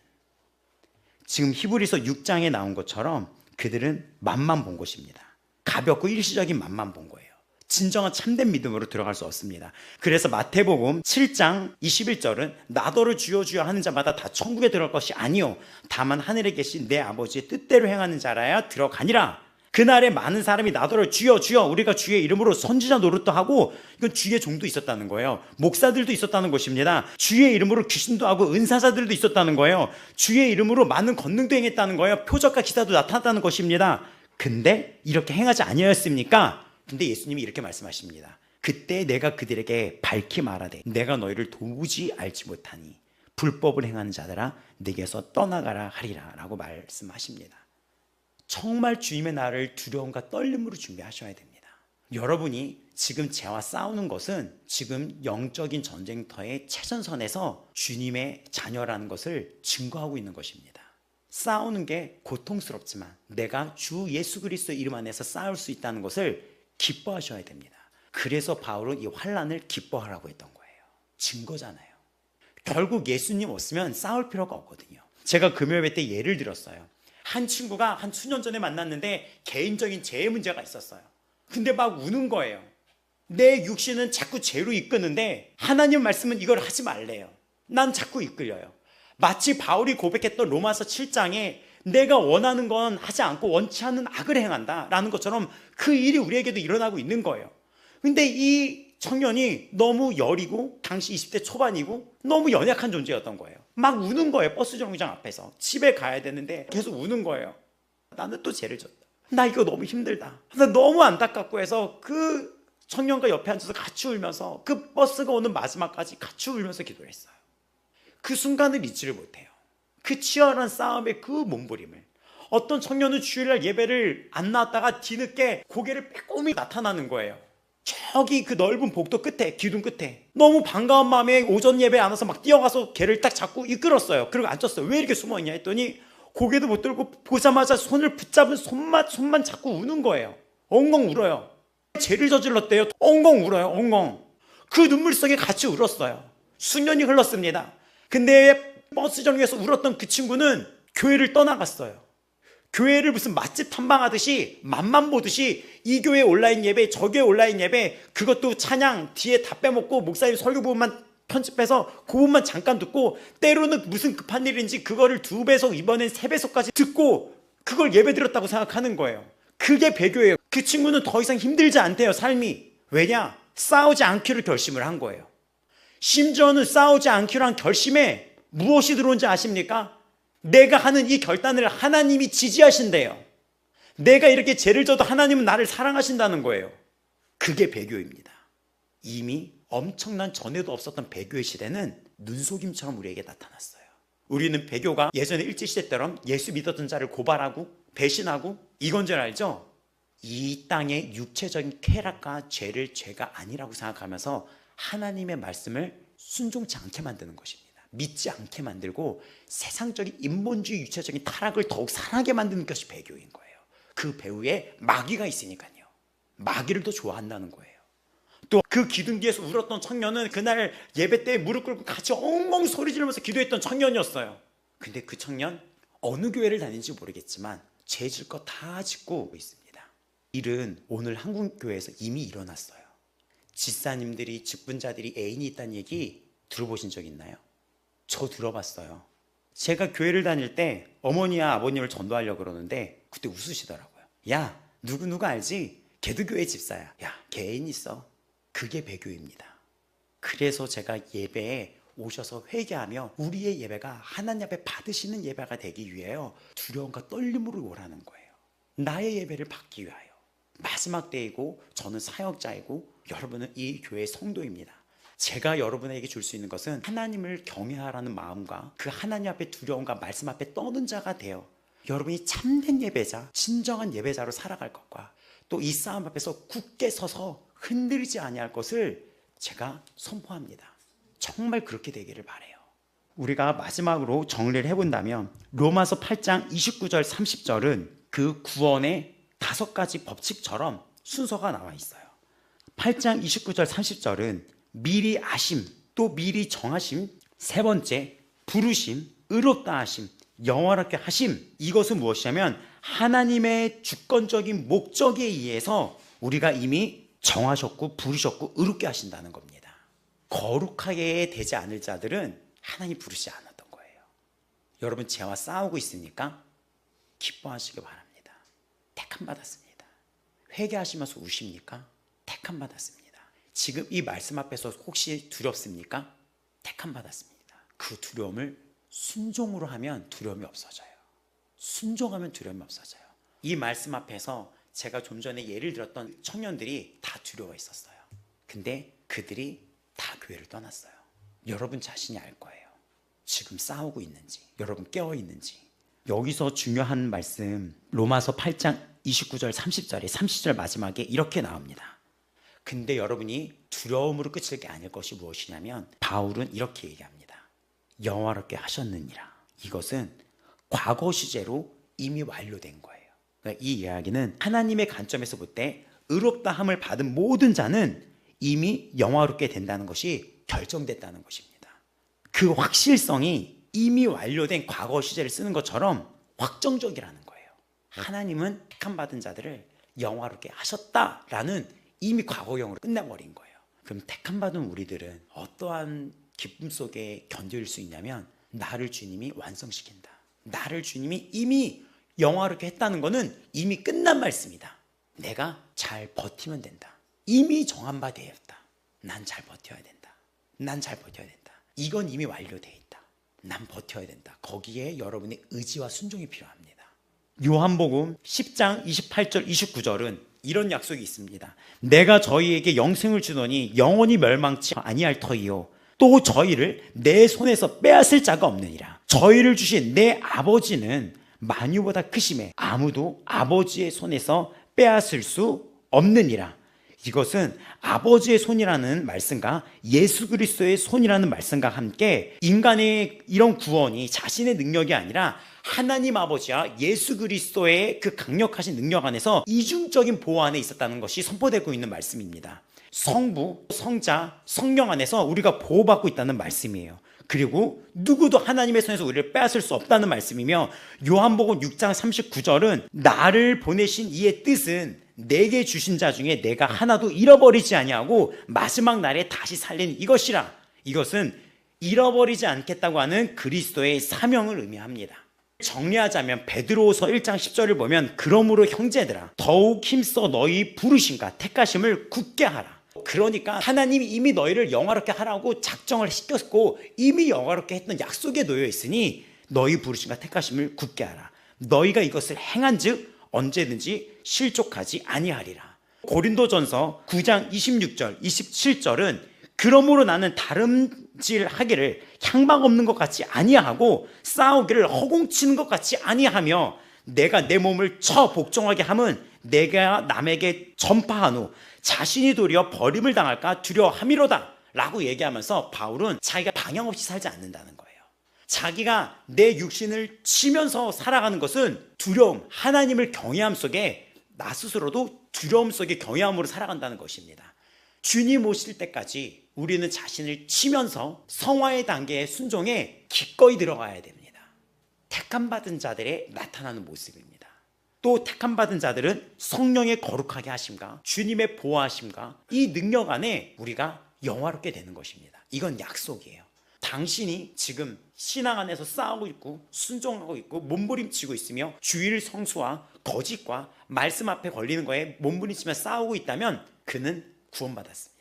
지금 히브리서 6장에 나온 것처럼 그들은 맛만 본 것입니다. 가볍고 일시적인 맛만 본 거예요. 진정한 참된 믿음으로 들어갈 수 없습니다. 그래서 마태복음 7장 21절은 나더러 주여 주여 하는 자마다 다 천국에 들어갈 것이 아니요 다만 하늘에 계신 내 아버지의 뜻대로 행하는 자라야 들어가니라. 그날에 많은 사람이 나더러 주여 주여, 우리가 주의 이름으로 선지자 노릇도 하고, 이건 주의 종도 있었다는 거예요. 목사들도 있었다는 것입니다. 주의 이름으로 귀신도 하고 은사자들도 있었다는 거예요. 주의 이름으로 많은 권능도 행했다는 거예요. 표적과 기사도 나타났다는 것입니다. 근데 이렇게 행하지 아니하였습니까? 근데 예수님이 이렇게 말씀하십니다. 그때 내가 그들에게 밝히 말하되 내가 너희를 도무지 알지 못하니 불법을 행하는 자들아 내게서 떠나가라 하리라 라고 말씀하십니다. 정말 주님의 날을 두려움과 떨림으로 준비하셔야 됩니다. 여러분이 지금 죄와 싸우는 것은 지금 영적인 전쟁터의 최전선에서 주님의 자녀라는 것을 증거하고 있는 것입니다. 싸우는 게 고통스럽지만 내가 주 예수 그리스도 이름 안에서 싸울 수 있다는 것을 기뻐하셔야 됩니다. 그래서 바울은 이 환난을 기뻐하라고 했던 거예요. 증거잖아요. 결국 예수님 없으면 싸울 필요가 없거든요. 제가 금요일 때 예를 들었어요. 한 친구가 한 수년 전에 만났는데 개인적인 죄의 문제가 있었어요. 근데 막 우는 거예요. 내 육신은 자꾸 죄로 이끄는데 하나님 말씀은 이걸 하지 말래요. 난 자꾸 이끌려요. 마치 바울이 고백했던 로마서 7장에 내가 원하는 건 하지 않고 원치 않는 악을 행한다 라는 것처럼 그 일이 우리에게도 일어나고 있는 거예요. 근데 이 청년이 너무 여리고 당시 20대 초반이고 너무 연약한 존재였던 거예요. 막 우는 거예요. 버스 정류장 앞에서. 집에 가야 되는데 계속 우는 거예요. 나는 또 죄를 졌다. 나 이거 너무 힘들다. 나 너무 안타깝고 해서 그 청년과 옆에 앉아서 같이 울면서 그 버스가 오는 마지막까지 같이 울면서 기도를 했어요. 그 순간을 잊지를 못해요. 그 치열한 싸움의 그 몸부림을. 어떤 청년은 주일날 예배를 안 나왔다가 뒤늦게 고개를 빼꼼히 나타나는 거예요. 저기 그 넓은 복도 끝에, 기둥 끝에 너무 반가운 마음에 오전 예배 안 와서 막 뛰어가서 걔를 딱 잡고 이끌었어요. 그리고 앉았어요. 왜 이렇게 숨어있냐 했더니 고개도 못 들고 보자마자 손을 붙잡은 손만 자꾸 우는 거예요. 엉엉 울어요. 죄를 저질렀대요. 엉엉 울어요. 엉엉. 그 눈물 속에 같이 울었어요. 수년이 흘렀습니다. 근데 버스 정류에서 울었던 그 친구는 교회를 떠나갔어요. 교회를 무슨 맛집 탐방하듯이 맛만 보듯이 이 교회 온라인 예배, 저 교회 온라인 예배, 그것도 찬양 뒤에 다 빼먹고 목사님 설교 부분만 편집해서 그 부분만 잠깐 듣고, 때로는 무슨 급한 일인지 그거를 2배속 이번엔 3배속까지 듣고 그걸 예배 드렸다고 생각하는 거예요. 그게 배교예요. 그 친구는 더 이상 힘들지 않대요, 삶이. 왜냐? 싸우지 않기로 결심을 한 거예요. 심지어는 싸우지 않기로 한 결심에 무엇이 들어온지 아십니까? 내가 하는 이 결단을 하나님이 지지하신대요. 내가 이렇게 죄를 져도 하나님은 나를 사랑하신다는 거예요. 그게 배교입니다. 이미 엄청난 전에도 없었던 배교의 시대는 눈속임처럼 우리에게 나타났어요. 우리는 배교가 예전에 일제시대 때처럼 예수 믿었던 자를 고발하고 배신하고 이건 줄 알죠? 이 땅의 육체적인 쾌락과 죄를 죄가 아니라고 생각하면서 하나님의 말씀을 순종치 않게 만드는 것입니다. 믿지 않게 만들고 세상적인 인본주의 유체적인 타락을 더욱 사랑하게 만드는 것이 배교인 거예요. 그 배후에 마귀가 있으니까요. 마귀를 더 좋아한다는 거예요. 또 그 기둥 뒤에서 울었던 청년은 그날 예배 때 무릎 꿇고 같이 엉엉 소리 지르면서 기도했던 청년이었어요. 근데 그 청년 어느 교회를 다니는지 모르겠지만 죄 질 거 다 짓고 있습니다. 일은 오늘 한국교회에서 이미 일어났어요. 집사님들이, 직분자들이 애인이 있다는 얘기 들어보신 적 있나요? 저 들어봤어요. 제가 교회를 다닐 때 어머니와 아버님을 전도하려고 그러는데 그때 웃으시더라고요. 야, 누구 알지? 걔도 교회 집사야. 야, 걔 애인 있어. 그게 배교입니다. 그래서 제가 예배에 오셔서 회개하며 우리의 예배가 하나님 앞에 받으시는 예배가 되기 위해요, 두려움과 떨림으로 오라는 거예요. 나의 예배를 받기 위하여. 마지막 때이고 저는 사역자이고 여러분은 이 교회의 성도입니다. 제가 여러분에게 줄 수 있는 것은 하나님을 경외하라는 마음과 그 하나님 앞에 두려움과 말씀 앞에 떠는 자가 되어 여러분이 참된 예배자, 진정한 예배자로 살아갈 것과 또 이 싸움 앞에서 굳게 서서 흔들리지 아니할 것을 제가 선포합니다. 정말 그렇게 되기를 바라요. 우리가 마지막으로 정리를 해본다면 로마서 8장 29절 30절은 그 구원의 5가지 법칙처럼 순서가 나와 있어요. 8장 29절 30절은 미리 아심, 또 미리 정하심, 세 번째 부르심, 의롭다 하심, 영원하게 하심. 이것은 무엇이냐면 하나님의 주권적인 목적에 의해서 우리가 이미 정하셨고 부르셨고 의롭게 하신다는 겁니다. 거룩하게 되지 않을 자들은 하나님 부르시지 않았던 거예요. 여러분 죄와 싸우고 있으니까 기뻐하시기 바랍니다. 택함 받았습니다. 회개하시면서 우십니까? 택함 받았습니다. 지금 이 말씀 앞에서 혹시 두렵습니까? 택함 받았습니다. 그 두려움을 순종으로 하면 두려움이 없어져요. 순종하면 두려움이 없어져요. 이 말씀 앞에서 제가 좀 전에 예를 들었던 청년들이 다 두려워 있었어요. 근데 그들이 다 교회를 떠났어요. 여러분 자신이 알 거예요. 지금 싸우고 있는지, 여러분 깨어 있는지. 여기서 중요한 말씀 로마서 8장 29절 30절에 30절 마지막에 이렇게 나옵니다. 근데 여러분이 두려움으로 끝일 게 아닐 것이 무엇이냐면 바울은 이렇게 얘기합니다. 영화롭게 하셨느니라. 이것은 과거 시제로 이미 완료된 거예요. 그러니까 이 이야기는 하나님의 관점에서 볼 때 의롭다 함을 받은 모든 자는 이미 영화롭게 된다는 것이 결정됐다는 것입니다. 그 확실성이 이미 완료된 과거 시제를 쓰는 것처럼 확정적이라는 거예요. 하나님은 택함 받은 자들을 영화롭게 하셨다라는 이미 과거형으로 끝내버린 거예요. 그럼 택함 받은 우리들은 어떠한 기쁨 속에 견딜 수 있냐면 나를 주님이 완성시킨다. 나를 주님이 이미 영화롭게 했다는 것은 이미 끝난 말씀이다. 내가 잘 버티면 된다. 이미 정한 바 되었다. 난 잘 버텨야 된다. 난 잘 버텨야 된다. 이건 이미 완료되어 있다. 난 버텨야 된다. 거기에 여러분의 의지와 순종이 필요합니다. 요한복음 10장 28절 29절은 이런 약속이 있습니다. 내가 저희에게 영생을 주노니 영원히 멸망치 아니할 터이요 또 저희를 내 손에서 빼앗을 자가 없느니라. 저희를 주신 내 아버지는 만유보다 크심에 아무도 아버지의 손에서 빼앗을 수 없느니라. 이것은 아버지의 손이라는 말씀과 예수 그리스도의 손이라는 말씀과 함께 인간의 이런 구원이 자신의 능력이 아니라 하나님 아버지와 예수 그리스도의 그 강력하신 능력 안에서 이중적인 보호 안에 있었다는 것이 선포되고 있는 말씀입니다. 성부, 성자, 성령 안에서 우리가 보호받고 있다는 말씀이에요. 그리고 누구도 하나님의 손에서 우리를 빼앗을 수 없다는 말씀이며 요한복음 6장 39절은 나를 보내신 이의 뜻은 내게 주신 자 중에 내가 하나도 잃어버리지 아니하고 마지막 날에 다시 살리는 이것이라. 이것은 잃어버리지 않겠다고 하는 그리스도의 사명을 의미합니다. 정리하자면 베드로후서 1장 10절을 보면 그러므로 형제들아 더욱 힘써 너희 부르심과 택하심을 굳게 하라. 그러니까 하나님이 이미 너희를 영화롭게 하라고 작정을 시켰고 이미 영화롭게 했던 약속에 놓여 있으니 너희 부르심과 택하심을 굳게 하라. 너희가 이것을 행한즉 언제든지 실족하지 아니하리라. 고린도전서 9장 26절 27절은 그러므로 나는 다름질하기를 향방 없는 것 같이 아니하고 싸우기를 허공치는 것 같이 아니하며 내가 내 몸을 쳐 복종하게 함은 내가 남에게 전파한 후 자신이 도리어 버림을 당할까 두려워함이로다 라고 얘기하면서 바울은 자기가 방향 없이 살지 않는다는 거예요. 자기가 내 육신을 치면서 살아가는 것은 두려움, 하나님을 경외함 속에 나 스스로도 두려움 속에 경외함으로 살아간다는 것입니다. 주님 오실 때까지 우리는 자신을 치면서 성화의 단계의 순종에 기꺼이 들어가야 됩니다. 택함받은 자들의 나타나는 모습입니다. 또 택함받은 자들은 성령의 거룩하게 하심과 주님의 보호하심과 이 능력 안에 우리가 영화롭게 되는 것입니다. 이건 약속이에요. 당신이 지금 신앙 안에서 싸우고 있고 순종하고 있고 몸부림치고 있으며 주일 성수와 거짓과 말씀 앞에 걸리는 거에 몸부림치며 싸우고 있다면 그는 구원받았습니다.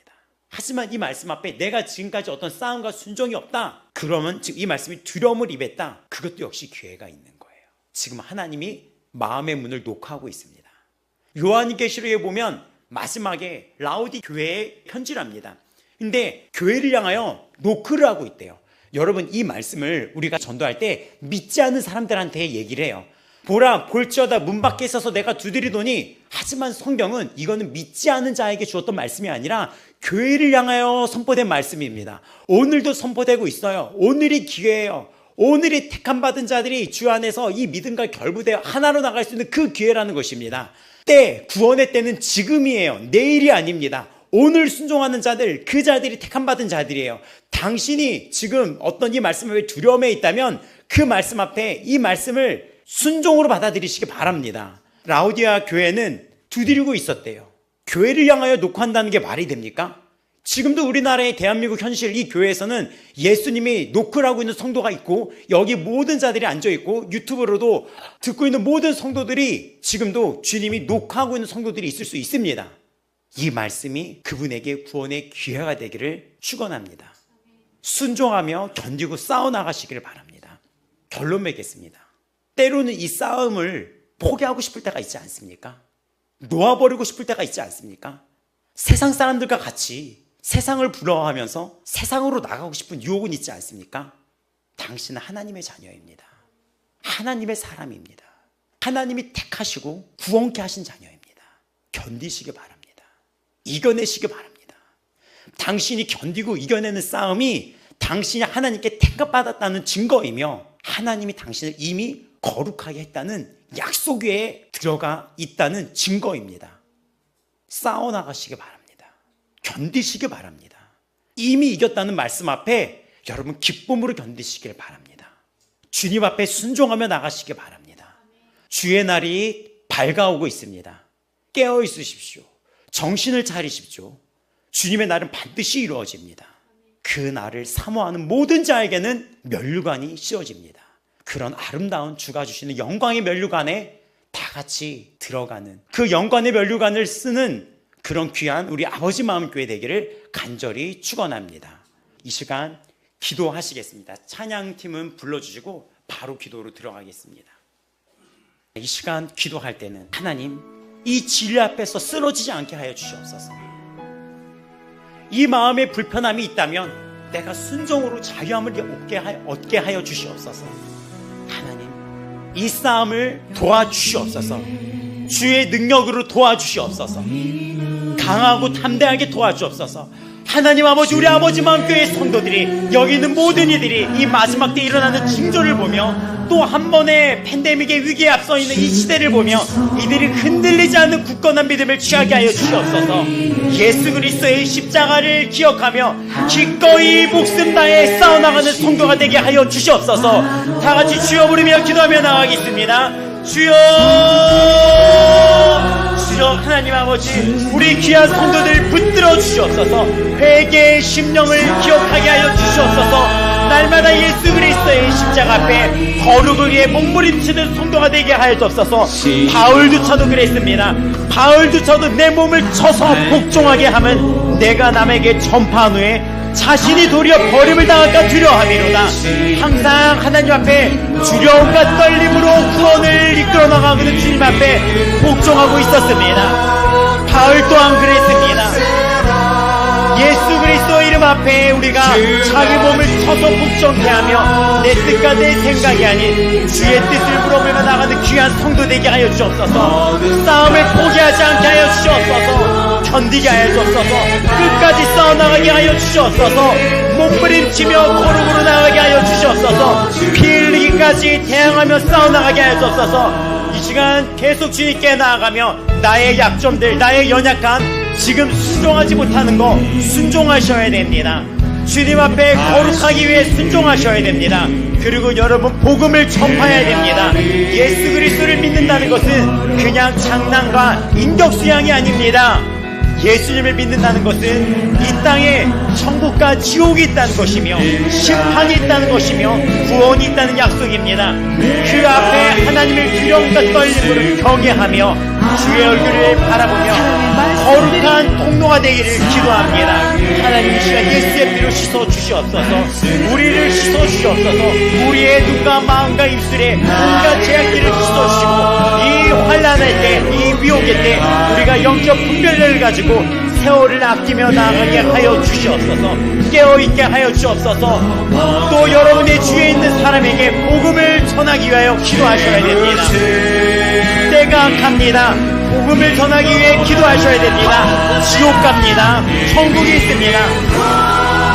하지만 이 말씀 앞에 내가 지금까지 어떤 싸움과 순종이 없다. 그러면 지금 이 말씀이 두려움을 입었다. 그것도 역시 기회가 있는 거예요. 지금 하나님이 마음의 문을 녹화하고 있습니다. 요한계시록에 보면 마지막에 라오디 교회에 편지를 합니다. 근데 교회를 향하여 노크를 하고 있대요. 여러분, 이 말씀을 우리가 전도할 때 믿지 않는 사람들한테 얘기를 해요. 보라, 볼지어다 문 밖에 있어서 내가 두드리더니. 하지만 성경은 이거는 믿지 않은 자에게 주었던 말씀이 아니라 교회를 향하여 선포된 말씀입니다. 오늘도 선포되고 있어요. 오늘이 기회예요. 오늘이 택함받은 자들이 주 안에서 이 믿음과 결부되어 하나로 나갈 수 있는 그 기회라는 것입니다. 구원의 때는 지금이에요. 내일이 아닙니다. 오늘 순종하는 자들, 그 자들이 택함받은 자들이에요. 당신이 지금 어떤 이 말씀에 두려움에 있다면 그 말씀 앞에 이 말씀을 순종으로 받아들이시기 바랍니다. 라오디아 교회는 두드리고 있었대요. 교회를 향하여 녹화한다는 게 말이 됩니까? 지금도 우리나라의 대한민국 현실 이 교회에서는 예수님이 노크를 하고 있는 성도가 있고 여기 모든 자들이 앉아있고 유튜브로도 듣고 있는 모든 성도들이 지금도 주님이 녹화하고 있는 성도들이 있을 수 있습니다. 이 말씀이 그분에게 구원의 기회가 되기를 축원합니다. 순종하며 견디고 싸워나가시기를 바랍니다. 결론 맺겠습니다. 때로는 이 싸움을 포기하고 싶을 때가 있지 않습니까? 놓아버리고 싶을 때가 있지 않습니까? 세상 사람들과 같이 세상을 부러워하면서 세상으로 나가고 싶은 유혹은 있지 않습니까? 당신은 하나님의 자녀입니다. 하나님의 사람입니다. 하나님이 택하시고 구원케 하신 자녀입니다. 견디시기 바랍니다. 이겨내시기 바랍니다. 당신이 견디고 이겨내는 싸움이 당신이 하나님께 택받았다는 증거이며 하나님이 당신을 이미 거룩하게 했다는 약속 외에 들어가 있다는 증거입니다. 싸워나가시기 바랍니다. 견디시기 바랍니다. 이미 이겼다는 말씀 앞에 여러분 기쁨으로 견디시길 바랍니다. 주님 앞에 순종하며 나가시기 바랍니다. 주의 날이 밝아오고 있습니다. 깨어 있으십시오. 정신을 차리십시오. 주님의 날은 반드시 이루어집니다. 그 날을 사모하는 모든 자에게는 면류관이 씌워집니다. 그런 아름다운 주가 주시는 영광의 면류관에 다 같이 들어가는 그 영광의 면류관을 쓰는 그런 귀한 우리 아버지 마음교회 되기를 간절히 축원합니다. 이 시간 기도하시겠습니다. 찬양팀은 불러주시고 바로 기도로 들어가겠습니다. 이 시간 기도할 때는 하나님, 이 진리 앞에서 쓰러지지 않게 하여 주시옵소서. 이 마음에 불편함이 있다면 내가 순종으로 자유함을 얻게 하여 주시옵소서. 하나님, 이 싸움을 도와주시옵소서. 주의 능력으로 도와주시옵소서. 강하고 담대하게 도와주옵소서. 하나님 아버지, 우리 아버지 마음교회 성도들이, 여기 있는 모든 이들이 이 마지막 때 일어나는 징조를 보며 또 한 번의 팬데믹의 위기에 앞서 있는 이 시대를 보며 이들이 흔들리지 않는 굳건한 믿음을 취하게 하여 주시옵소서. 예수 그리스도의 십자가를 기억하며 기꺼이 목숨 다해 싸워나가는 성도가 되게 하여 주시옵소서. 다 같이 주여 부르며 기도하며 나가겠습니다. 주여, 주여. 하나님 아버지, 우리 귀한 성도들 붙들어 주시옵소서. 회개의 심령을 기억하게 하여 주시옵소서. 날마다 예수 그리스도의 십자가 앞에 거룩을 위해 몸부림치는 성도가 되게 하여 주옵소서. 바울조차도 그랬습니다. 바울조차도 내 몸을 쳐서 복종하게 하면 내가 남에게 전파한 후에 자신이 도리어 버림을 당할까 두려워하미로다. 항상 하나님 앞에 두려움과 떨림으로 구원을 이끌어 나가는 주님 앞에 복종하고 있었습니다. 바울 또한 그랬습니다. 예수 그리스도 이름 앞에 우리가 자기 몸을 쳐서 복종케 하며 내 뜻과 내 생각이 아닌 주의 뜻을 물어보며 나가는 귀한 성도 되게 하여 주옵소서. 싸움을 포기하지 않게 하여 주옵소서. 견디게 하여 주옵소서. 끝까지 싸워나가게 하여 주옵소서. 몸부림치며 거룩으로 나가게 하여 주옵소서. 피 흘리기까지 대항하며 싸워나가게 하여 주옵소서. 이 시간 계속 주님께 나아가며 나의 약점들, 나의 연약함, 지금 순종하지 못하는 거 순종하셔야 됩니다. 주님 앞에 거룩하기 위해 순종하셔야 됩니다. 그리고 여러분, 복음을 전파해야 됩니다. 예수 그리스도를 믿는다는 것은 그냥 장난과 인격수양이 아닙니다. 예수님을 믿는다는 것은 이 땅에 천국과 지옥이 있다는 것이며 심판이 있다는 것이며 구원이 있다는 약속입니다. 그 앞에 하나님의 두려움과 떨림으로 경외하며 주의 얼굴을 바라보며 거룩한 통로가 되기를 기도합니다. 하나님 이 시간 예수의 피로 씻어 주시옵소서. 우리를 씻어 주시옵소서. 우리의 눈과 마음과 입술에 온갖 죄악들을 씻어 주시고 이 환난할 때, 이 위험할 때 우리가 영적 분별력을 가지고 세월을 아끼며 나아가게 하여 주시옵소서. 깨어있게 하여 주옵소서. 또 여러분의 주위에 있는 사람에게 복음을 전하기 위하여 기도하셔야 됩니다. 때가 갑니다. 복음을 전하기 위해 기도하셔야 됩니다. 지옥 갑니다. 천국이 있습니다.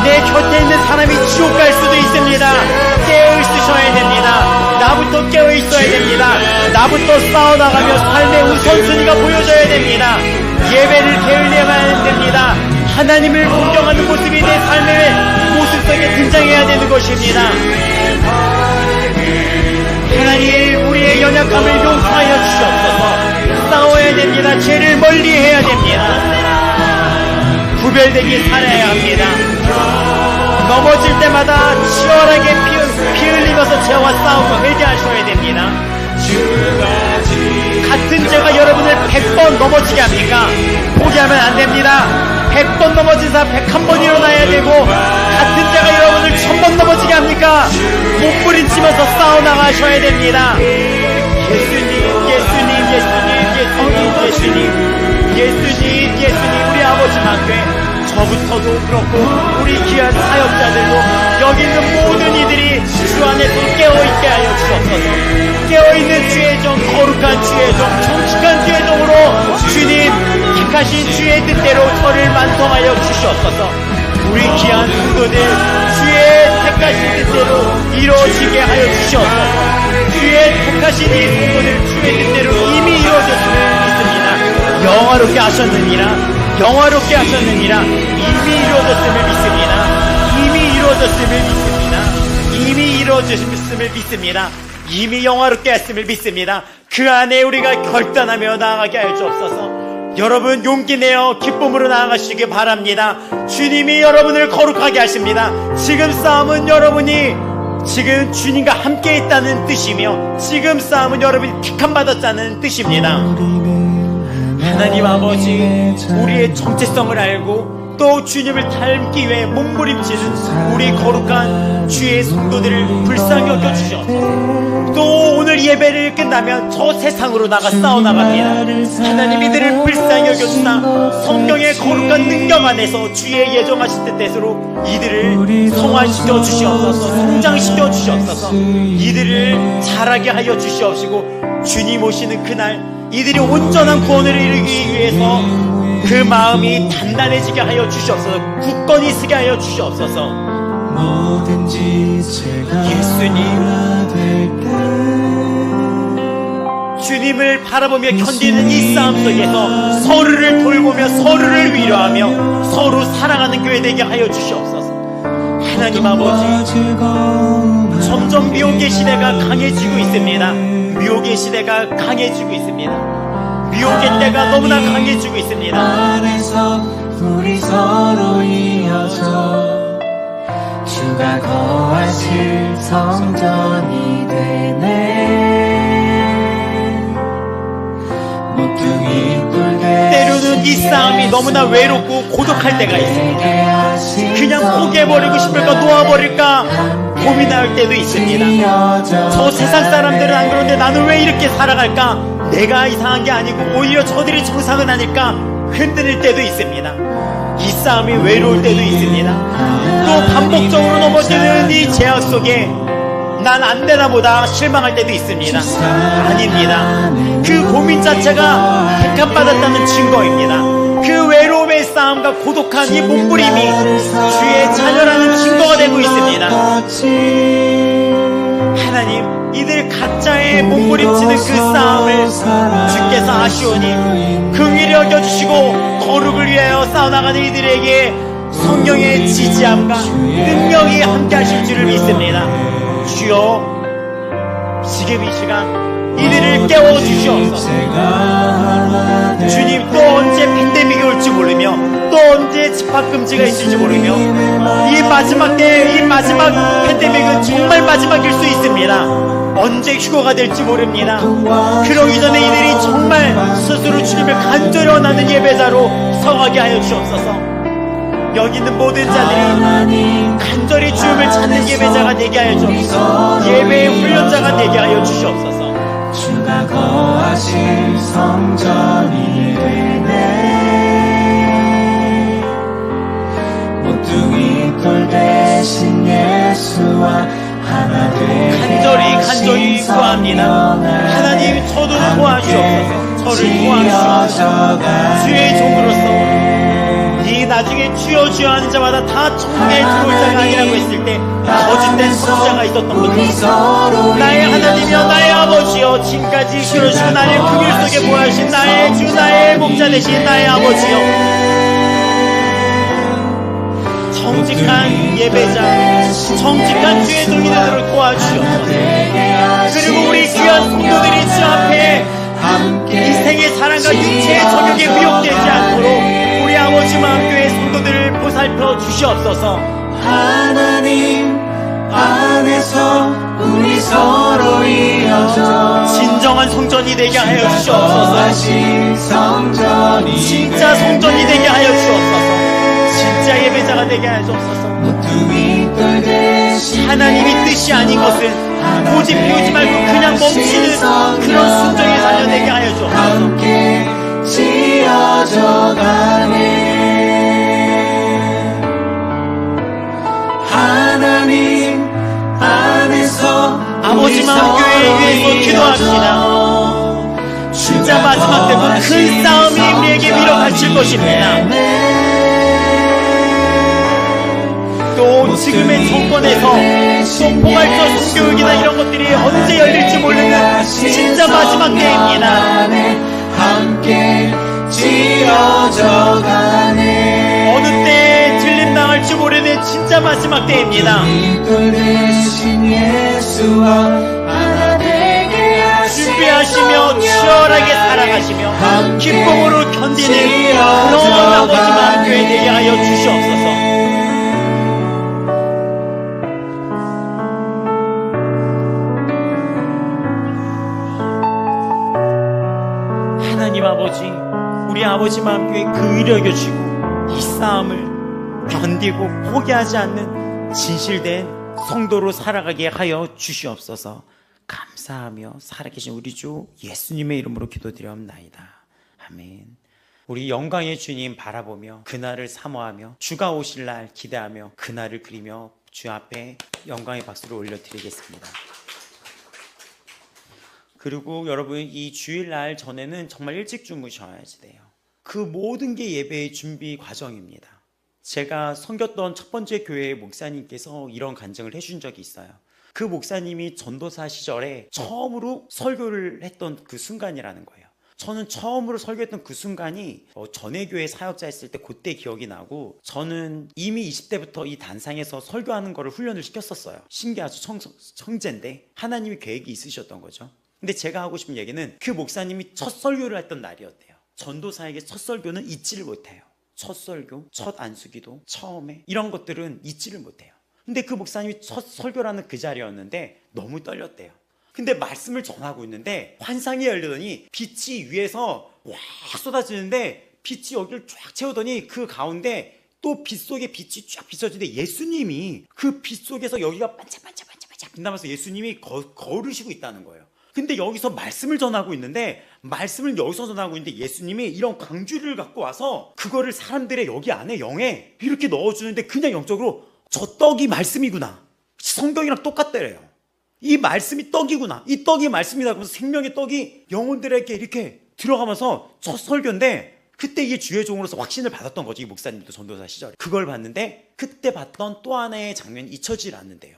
내 곁에 있는 사람이 지옥 갈 수도 있습니다. 깨어 있으셔야 됩니다. 나부터 깨어 있어야 됩니다. 나부터 싸워나가며 삶의 우선순위가 보여져야 됩니다. 예배를 게을리하면 됩니다. 하나님을 공경하는 모습이 내 삶의 모습 속에 등장해야 되는 것입니다. 하나님, 우리의 연약함을 용서하여 주시옵소서. 싸워야 됩니다. 죄를 멀리해야 됩니다. 구별되게 살아야 합니다. 넘어질 때마다 치열하게 피 흘리면서 죄와 싸우고 회개하셔야 됩니다. 같은 죄가 여러분을 100번 넘어지게 합니까? 포기하면 안 됩니다. 100번 넘어진 사람 101번 일어나야 되고, 같은 죄가 여러분을 1000번 넘어지게 합니까? 몸부림치면서 싸워나가셔야 됩니다. 예수님, 예수님, 예수님, 예수님, 예수님, 예수님, 예수님, 우리 아버지 만괴 저부터도 그렇고 우리 귀한 사역자들도 여기 있는 모든 이들이 주 안에서 깨어있게 하여 주옵소서. 깨어있는 주의 종, 거룩한 주의 종, 정직한 주의 종으로 주님 택하신 주의 뜻대로 저를 완성하여 주시옵소서. 우리 귀한 성도들 주의 택하신 뜻대로 이루어지게 하여 주시옵소서. 주의 택하신 이 성도들 주의 뜻대로 이미 이루어졌음을 믿습니다. 영화롭게 하셨느니라. 영화롭게 하셨느니라. 이미 이루어졌음을 믿습니다. 이미 이루어졌음을 믿습니다. 이미 이루어졌음을 믿습니다. 이미 영화롭게 했음을 믿습니다. 그 안에 우리가 결단하며 나아가게 하여 주옵소서. 여러분 용기 내어 기쁨으로 나아가시기 바랍니다. 주님이 여러분을 거룩하게 하십니다. 지금 싸움은 여러분이 지금 주님과 함께 있다는 뜻이며, 지금 싸움은 여러분이 택함받았다는 뜻입니다. 하나님 아버지, 우리의 정체성을 알고 또 주님을 닮기 위해 몸부림치는 우리 거룩한 주의 성도들을 불쌍히 여겨주셔서 또 오늘 예배를 끝나면 저 세상으로 나가 싸워나갑니다. 하나님 이들을 불쌍히 여겨주사 성경의 거룩한 능력 안에서 주의 예정하신 뜻대로 이들을 성화시켜 주시옵소서. 성장시켜 주시옵소서. 이들을 자라게 하여 주시옵시고 주님 오시는 그날 이들이 온전한 구원을 이루기 위해서 그 마음이 단단해지게 하여 주시옵소서. 굳건히 서게 하여 주시옵소서. 예수님, 주님을 바라보며 견디는 이 싸움 속에서 서로를 돌보며 서로를 위로하며 서로 사랑하는 교회 되게 하여 주시옵소서. 하나님 아버지, 점점 미혹의 시대가 강해지고 있습니다. 미혹의 시대가 강해지고 있습니다. 미혹의 때가 너무나 강해지고 있습니다. 안에서 우리 서로 이어져 주가 거하실 성전이 되네. 모퉁이 뿔게 때로는 이 싸움이 너무나 외롭고 고독할 때가 있습니다. 그냥 포기해버리고 싶을까 놓아버릴까 고민할 때도 있습니다. 저 세상 사람들은 안 그런데 나는 왜 이렇게 살아갈까? 내가 이상한 게 아니고 오히려 저들이 정상은 아닐까 흔들릴 때도 있습니다. 이 싸움이 외로울 때도 있습니다. 또 반복적으로 넘어지는 이 제약 속에 난 안 되나 보다 실망할 때도 있습니다. 아닙니다. 그 고민 자체가 택함받았다는 증거입니다. 그 외로움의 싸움과 고독한 이 몸부림이 주의 자녀라는 증거가 되고 있습니다. 하나님, 이들 가짜의 몸부림치는 그 싸움을 주께서 아시오니 긍휼히 여겨주시고 거룩을 위하여 싸워나가는 이들에게 성령의 지지함과 능력이 함께 하실 줄을 믿습니다. 주여, 지금 이 시간 이들을 깨워주시옵소서. 주님, 또 언제 팬데믹이 올지 모르며 또 언제 집합금지가 있을지 모르며 이 마지막 때, 이 마지막 팬데믹은 정말 마지막일 수 있습니다. 언제 휴거가 될지 모릅니다. 그러기 전에 이들이 정말 스스로 주님을 간절히 원하는 예배자로 서가게 하여 주옵소서. 여기 있는 모든 자들이 간절히 주님을 찾는 예배자가 되게 하여 주옵소서. 예배의 훈련자가 되게 하여 주시옵소서. 주가 거하실 성전이 되네. 모퉁이 돌 대신 예수와 하나 되게 간절히 구합니다. 하나님, 저도 도와주옵소서. 저를 도와주옵소서. 주의 종으로서 이 나중에 주여 주여 하는 자마다 다 천국에 들어올 자가 아니라고 했을 때 거짓된 선자가 있었던 것입니다. 나의 하나님이여, 나의 아버지여, 지금까지 이끌어주시고 나를 그 길 속에 모아주신 나의 주, 나의 목자 되신 나의 아버지여, 정직한 예배자, 정직한 주의 종이 되도록 도와주시옵소서. 그리고 우리 귀한 성도들이 주 앞에 인생의 사랑과 육체의 저격에 미혹되지 않도록 우리 아버지 마음교회 성도들을 보살펴 주시옵소서. 하나님 안에서 우리 서로 이어져 진정한 성전이 되게 하여 주시옵소서. 진짜 성전이 되게 하여 주옵소서. 진짜 예배자가 되게 하여 주옵소서. 하나님이 뜻이 아닌 것은 고집 피우지 말고 그냥 멈추는 그런 순종에 살려내게 하여 주옵소서. 함께 지어져가네. 하나님 안에서 아버지 마음교회를 위해서 기도합시다. 진짜 마지막 때는 큰 싸움이 우리에게 밀어닥칠 것입니다. 또 지금의 정권에서 또 포괄적 성교육이나 이런 것들이 언제 열릴지 모르는 진짜 마지막 때입니다. 함께 지어져가네. 어느 때 들림당할지 모르는 진짜 마지막 때입니다. 준비하시며 치열하게 살아가시며 기쁨으로 견디는 그런 아버지 마음교회 되게 하여 주시옵소서. 하나님 아버지, 우리 아버지 마음교회 긍휼히 여겨주시고 이 싸움을 견디고 포기하지 않는 진실된 성도로 살아가게 하여 주시옵소서. 감사하며 살아계신 우리 주 예수님의 이름으로 기도드리옵나이다. 아멘. 우리 영광의 주님 바라보며 그날을 사모하며 주가 오실 날 기대하며 그날을 그리며 주 앞에 영광의 박수를 올려드리겠습니다. 그리고 여러분, 이 주일날 전에는 정말 일찍 주무셔야지 돼요. 그 모든 게 예배의 준비 과정입니다. 제가 섬겼던 첫 번째 교회의 목사님께서 이런 간증을 해준 적이 있어요. 그 목사님이 전도사 시절에 처음으로 설교를 했던 그 순간이라는 거예요. 저는 처음으로 설교했던 그 순간이 전회교회 사역자 했을 때 그때 기억이 나고, 저는 이미 20대부터 이 단상에서 설교하는 거를 훈련을 시켰었어요. 신기하죠. 청재인데 하나님이 계획이 있으셨던 거죠. 근데 제가 하고 싶은 얘기는 그 목사님이 첫 설교를 했던 날이었대요. 전도사에게 첫 설교는 잊지를 못해요. 첫 설교, 첫 안수기도, 처음에 이런 것들은 잊지를 못해요. 근데 그 목사님이 첫 설교라는 그 자리였는데 너무 떨렸대요. 근데 말씀을 전하고 있는데 환상이 열리더니 빛이 위에서 와 쏟아지는데 빛이 여기를 쫙 채우더니 그 가운데 또 빛 속에 빛이 쫙 비춰지는데 예수님이 그 빛 속에서 여기가 반짝반짝 빛나면서 예수님이 걸으시고 있다는 거예요. 근데 여기서 말씀을 전하고 있는데, 말씀을 여기서 전하고 있는데 예수님이 이런 광주리를 갖고 와서 그거를 사람들의 여기 안에 영에 이렇게 넣어주는데 그냥 영적으로 저 떡이 말씀이구나, 성경이랑 똑같더래요. 이 말씀이 떡이구나, 이 떡이 말씀이다 그러면서 생명의 떡이 영혼들에게 이렇게 들어가면서 첫 설교인데, 그때 이게 주의 종으로서 확신을 받았던 거지. 이 목사님도 전도사 시절에 그걸 봤는데, 그때 봤던 또 하나의 장면이 잊혀지질 않는데요.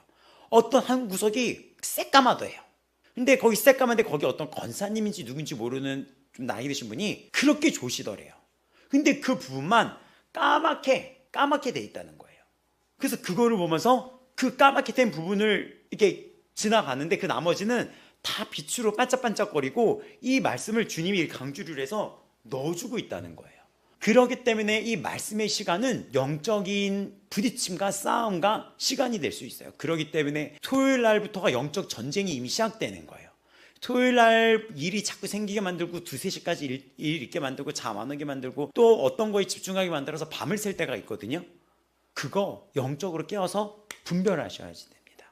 어떤 한 구석이 새까마더예요. 근데 거기 새까만데 거기 어떤 권사님인지 누군지 모르는 좀 나이 드신 분이 그렇게 조시더래요. 근데 그 부분만 까맣게 돼 있다는 거예요. 그래서 그거를 보면서 그 까맣게 된 부분을 이렇게 지나가는데 그 나머지는 다 빛으로 반짝반짝거리고 이 말씀을 주님이 강조를 해서 넣어주고 있다는 거예요. 그렇기 때문에 이 말씀의 시간은 영적인 부딪힘과 싸움과 시간이 될 수 있어요. 그렇기 때문에 토요일 날부터가 영적 전쟁이 이미 시작되는 거예요. 토요일 날 일이 자꾸 생기게 만들고 2, 3시까지 일 있게 만들고 잠 안 오게 만들고 또 어떤 거에 집중하게 만들어서 밤을 샐 때가 있거든요. 그거 영적으로 깨워서 분별하셔야지 됩니다.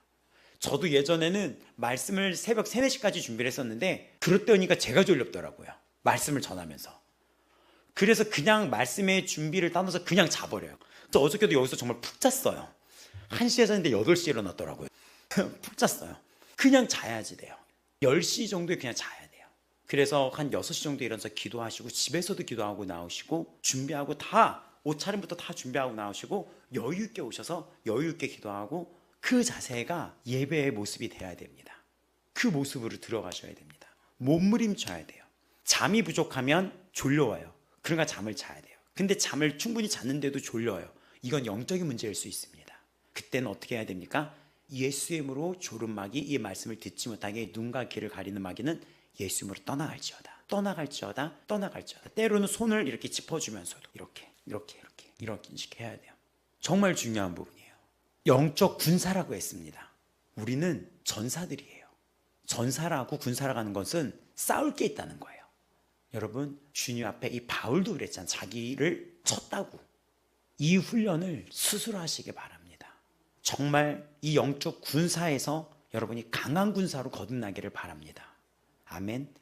저도 예전에는 말씀을 새벽 3, 4시까지 준비를 했었는데 그럴 때 오니까 제가 졸렵더라고요. 말씀을 전하면서. 그래서 그냥 말씀의 준비를 따면서 그냥 자버려요. 저 어저께도 여기서 정말 푹 잤어요. 1시에 잤는데 8시에 일어났더라고요. 푹 잤어요. 그냥 자야지 돼요. 10시 정도에 그냥 자야 돼요. 그래서 한 6시 정도에 일어나서 기도하시고 집에서도 기도하고 나오시고 준비하고 다 옷차림부터 다 준비하고 나오시고 여유 있게 오셔서 여유 있게 기도하고 그 자세가 예배의 모습이 돼야 됩니다. 그 모습으로 들어가셔야 됩니다. 몸부림쳐야 돼요. 잠이 부족하면 졸려와요. 그러니까 잠을 자야 돼요. 근데 잠을 충분히 잤는데도 졸려요. 이건 영적인 문제일 수 있습니다. 그때는 어떻게 해야 됩니까? 예수의 이름으로 졸음마귀, 이 말씀을 듣지 못하게 눈과 귀를 가리는 마귀는 예수 이름으로 떠나갈지어다. 떠나갈지어다. 떠나갈지어다. 때로는 손을 이렇게 짚어주면서도 이렇게 해야 돼요. 정말 중요한 부분이에요. 영적 군사라고 했습니다. 우리는 전사들이에요. 전사라고 군사라고 하는 것은 싸울 게 있다는 거예요. 여러분, 주님 앞에 이 바울도 그랬잖아요. 자기를 쳤다고. 이 훈련을 스스로 하시기 바랍니다. 정말 이 영적 군사에서 여러분이 강한 군사로 거듭나기를 바랍니다. 아멘.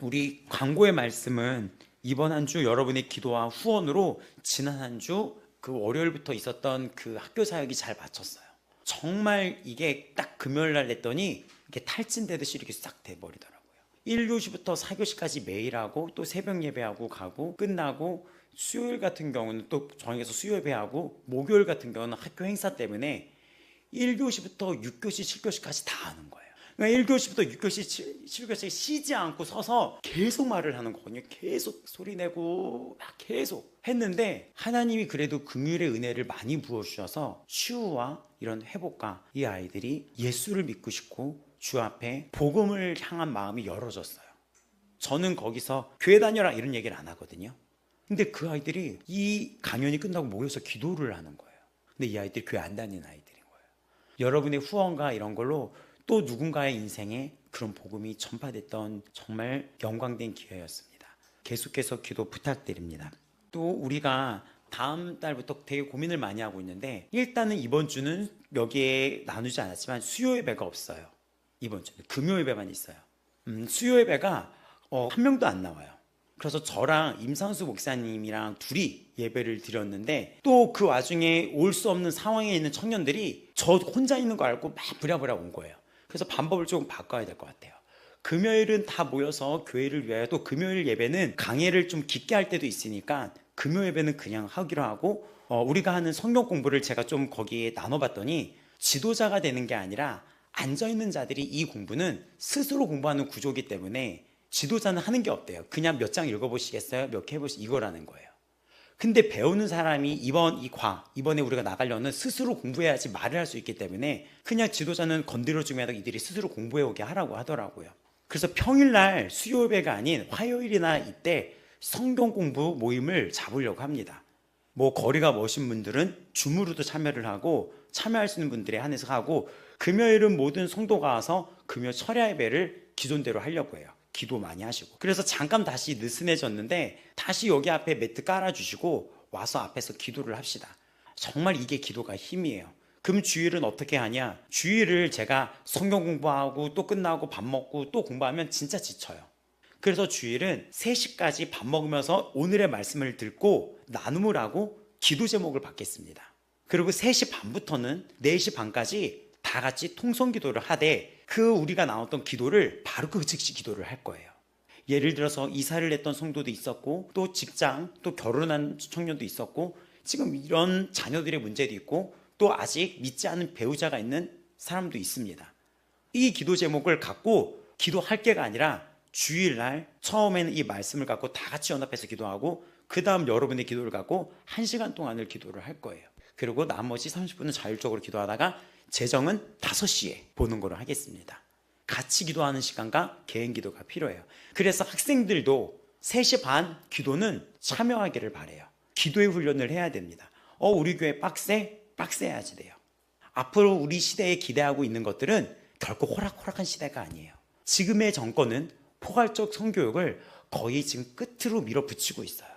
우리 광고의 말씀은 이번 한 주 여러분의 기도와 후원으로 지난 한 주 그 월요일부터 있었던 그 학교 사역이 잘 마쳤어요. 정말 이게 딱 금요일 날 냈더니 이게 탈진되듯이 이렇게 싹 돼버리더라고요. 1교시부터 4교시까지 매일 하고 또 새벽 예배하고 가고 끝나고 수요일 같은 경우는 또 정해서 수요 예배하고 목요일 같은 경우는 학교 행사 때문에 1교시부터 6교시, 7교시까지 다 하는 거예요. 그러니까 1교시부터 6교시, 7교시 쉬지 않고 서서 계속 말을 하는 거거든요. 계속 소리내고 막 계속 했는데 하나님이 그래도 긍휼의 은혜를 많이 부어주셔서 치유와 이런 회복과 이 아이들이 예수를 믿고 싶고 주 앞에 복음을 향한 마음이 열어졌어요. 저는 거기서 교회 다녀라 이런 얘기를 안 하거든요. 근데 그 아이들이 이 강연이 끝나고 모여서 기도를 하는 거예요. 근데 이 아이들이 교회 안 다니는 아이들인 거예요. 여러분의 후원과 이런 걸로 또 누군가의 인생에 그런 복음이 전파됐던 정말 영광된 기회였습니다. 계속해서 기도 부탁드립니다. 또 우리가 다음 달부터 되게 고민을 많이 하고 있는데 일단은 이번 주는 여기에 나누지 않았지만 수요 예배가 없어요. 이번 주는 금요 예배만 있어요. 수요 예배가 한 명도 안 나와요. 그래서 저랑 임상수 목사님이랑 둘이 예배를 드렸는데 또 그 와중에 올 수 없는 상황에 있는 청년들이 저 혼자 있는 거 알고 막 부랴부랴 온 거예요. 그래서 방법을 조금 바꿔야 될 것 같아요. 금요일은 다 모여서 교회를 위하여 또 금요일 예배는 강해를 좀 깊게 할 때도 있으니까 금요 예배는 그냥 하기로 하고 우리가 하는 성경 공부를 제가 좀 거기에 나눠봤더니 지도자가 되는 게 아니라 앉아있는 자들이 이 공부는 스스로 공부하는 구조이기 때문에 지도자는 하는 게 없대요. 그냥 몇 장 읽어보시겠어요? 몇 개 해보시 이거라는 거예요. 근데 배우는 사람이 이번에 우리가 나가려는 스스로 공부해야지 말을 할 수 있기 때문에 그냥 지도자는 건드려주면 이들이 스스로 공부해오게 하라고 하더라고요. 그래서 평일날 수요 예배가 아닌 화요일이나 이때 성경 공부 모임을 잡으려고 합니다. 뭐 거리가 머신 분들은 줌으로도 참여를 하고 참여할 수 있는 분들에 한해서 하고 금요일은 모든 성도가 와서 금요 철야 예배를 기존대로 하려고 해요. 기도 많이 하시고. 그래서 잠깐 다시 느슨해졌는데 다시 여기 앞에 매트 깔아주시고 와서 앞에서 기도를 합시다. 정말 이게 기도가 힘이에요. 그럼 주일은 어떻게 하냐? 주일을 제가 성경 공부하고 또 끝나고 밥 먹고 또 공부하면 진짜 지쳐요. 그래서 주일은 3시까지 밥 먹으면서 오늘의 말씀을 듣고 나눔을 하고 기도 제목을 받겠습니다. 그리고 3시 반부터는 4시 반까지 다 같이 통성 기도를 하되 그 우리가 나눴던 기도를 바로 그 즉시 기도를 할 거예요. 예를 들어서 이사를 했던 성도도 있었고 또 직장, 또 결혼한 청년도 있었고 지금 이런 자녀들의 문제도 있고 또 아직 믿지 않은 배우자가 있는 사람도 있습니다. 이 기도 제목을 갖고 기도할 게가 아니라 주일날 처음에는 이 말씀을 갖고 다 같이 연합해서 기도하고 그 다음 여러분의 기도를 갖고 1시간 동안을 기도를 할 거예요. 그리고 나머지 30분은 자율적으로 기도하다가 재정은 5시에 보는 거로 하겠습니다. 같이 기도하는 시간과 개인 기도가 필요해요. 그래서 학생들도 3시 반 기도는 참여하기를 바래요. 기도의 훈련을 해야 됩니다. 우리 교회 빡세야지 돼요. 앞으로 우리 시대에 기대하고 있는 것들은 결코 호락호락한 시대가 아니에요. 지금의 정권은 포괄적 성교육을 거의 지금 끝으로 밀어붙이고 있어요.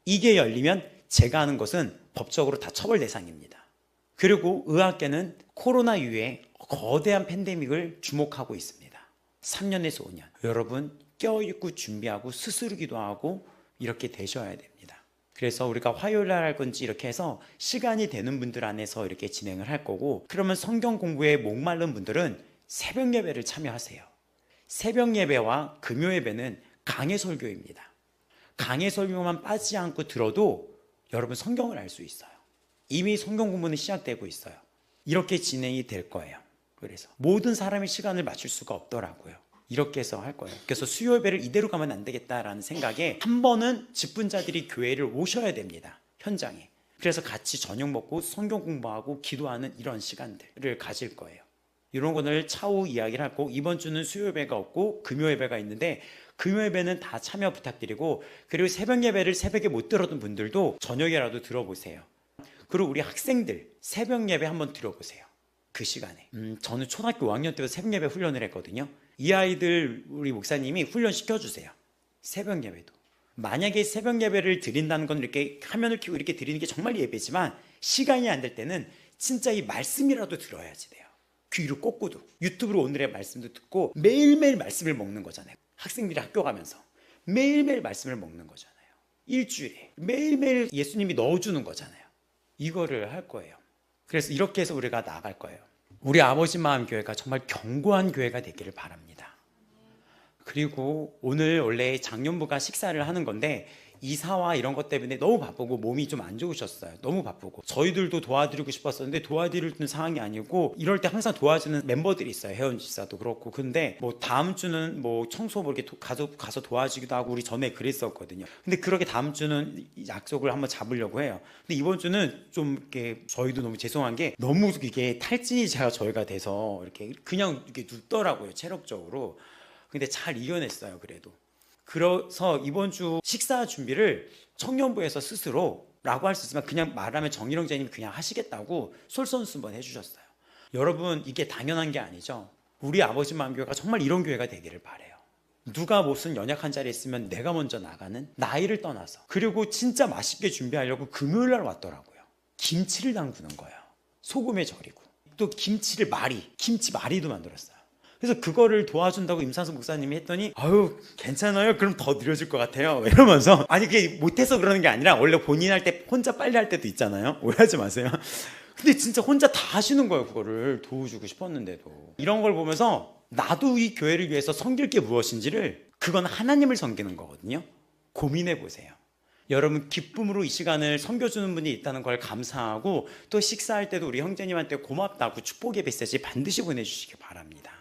이게 열리면 제가 하는 것은 법적으로 다 처벌 대상입니다. 그리고 의학계는 코로나 이후에 거대한 팬데믹을 주목하고 있습니다. 3년에서 5년. 여러분 껴있고 준비하고 스스로 기도하고 이렇게 되셔야 됩니다. 그래서 우리가 화요일 날 할 건지 이렇게 해서 시간이 되는 분들 안에서 이렇게 진행을 할 거고, 그러면 성경 공부에 목마른 분들은 새벽 예배를 참여하세요. 새벽 예배와 금요 예배는 강해 설교입니다. 강해 설교만 빠지지 않고 들어도 여러분 성경을 알 수 있어요. 이미 성경 공부는 시작되고 있어요. 이렇게 진행이 될 거예요. 그래서 모든 사람이 시간을 맞출 수가 없더라고요. 이렇게 해서 할 거예요. 그래서 수요 예배를 이대로 가면 안 되겠다라는 생각에 한 번은 직분자들이 교회를 오셔야 됩니다. 현장에. 그래서 같이 저녁 먹고 성경 공부하고 기도하는 이런 시간들을 가질 거예요. 이런 거를 차후 이야기를 하고, 이번 주는 수요 예배가 없고 금요 예배가 있는데 금요 예배는 다 참여 부탁드리고, 그리고 새벽 예배를 새벽에 못 들었던 분들도 저녁에라도 들어보세요. 그리고 우리 학생들 새벽 예배 한번 들어보세요. 그 시간에. 저는 초등학교 5학년 때부터 새벽 예배 훈련을 했거든요. 이 아이들 우리 목사님이 훈련 시켜주세요. 새벽 예배도. 만약에 새벽 예배를 드린다는 건 이렇게 화면을 켜고 이렇게 드리는 게 정말 예배지만, 시간이 안 될 때는 진짜 이 말씀이라도 들어야지 돼요. 귀로 꽂고도 유튜브로 오늘의 말씀도 듣고 매일매일 말씀을 먹는 거잖아요. 학생들이 학교 가면서 매일매일 말씀을 먹는 거잖아요. 일주일에 매일매일 예수님이 넣어주는 거잖아요. 이거를 할 거예요. 그래서 이렇게 해서 우리가 나아갈 거예요. 우리 아버지 마음 교회가 정말 견고한 교회가 되기를 바랍니다. 그리고 오늘 원래 장년부가 식사를 하는 건데 이사와 이런 것 때문에 너무 바쁘고 몸이 좀 안 좋으셨어요. 너무 바쁘고 저희들도 도와드리고 싶었었는데 도와드리는 상황이 아니고, 이럴 때 항상 도와주는 멤버들이 있어요. 혜원 지사도 그렇고. 근데 뭐 다음 주는 뭐 청소 뭐 이렇게 가서 도와주기도 하고, 우리 전에 그랬었거든요. 근데 그렇게 다음 주는 약속을 한번 잡으려고 해요. 근데 이번 주는 좀 이렇게 저희도 너무 죄송한 게, 너무 이게 탈진이 저희가 돼서 이렇게 그냥 이렇게 눕더라고요, 체력적으로. 근데 잘 이겨냈어요, 그래도. 그래서 이번 주 식사 준비를 청년부에서 스스로라고 할 수 있지만, 그냥 말하면 정일영 제님이 그냥 하시겠다고 솔선수범 해주셨어요. 여러분 이게 당연한 게 아니죠. 우리 아버지 마음교회가 정말 이런 교회가 되기를 바래요. 누가 무슨 연약한 자리에 있으면 내가 먼저 나가는, 나이를 떠나서. 그리고 진짜 맛있게 준비하려고 금요일 날 왔더라고요. 김치를 담그는 거예요. 소금에 절이고 또 김치 마리도 만들었어요. 그래서 그거를 도와준다고 임산수 목사님이 했더니, 아유 괜찮아요, 그럼 더 느려질 것 같아요 이러면서. 아니 그게 못해서 그러는 게 아니라 원래 본인 할 때 혼자 빨리 할 때도 있잖아요. 오해하지 마세요. 근데 진짜 혼자 다 하시는 거예요. 그거를 도와주고 싶었는데도. 이런 걸 보면서 나도 이 교회를 위해서 섬길 게 무엇인지를, 그건 하나님을 섬기는 거거든요. 고민해 보세요. 여러분 기쁨으로 이 시간을 섬겨주는 분이 있다는 걸 감사하고, 또 식사할 때도 우리 형제님한테 고맙다고 축복의 메시지 반드시 보내주시기 바랍니다.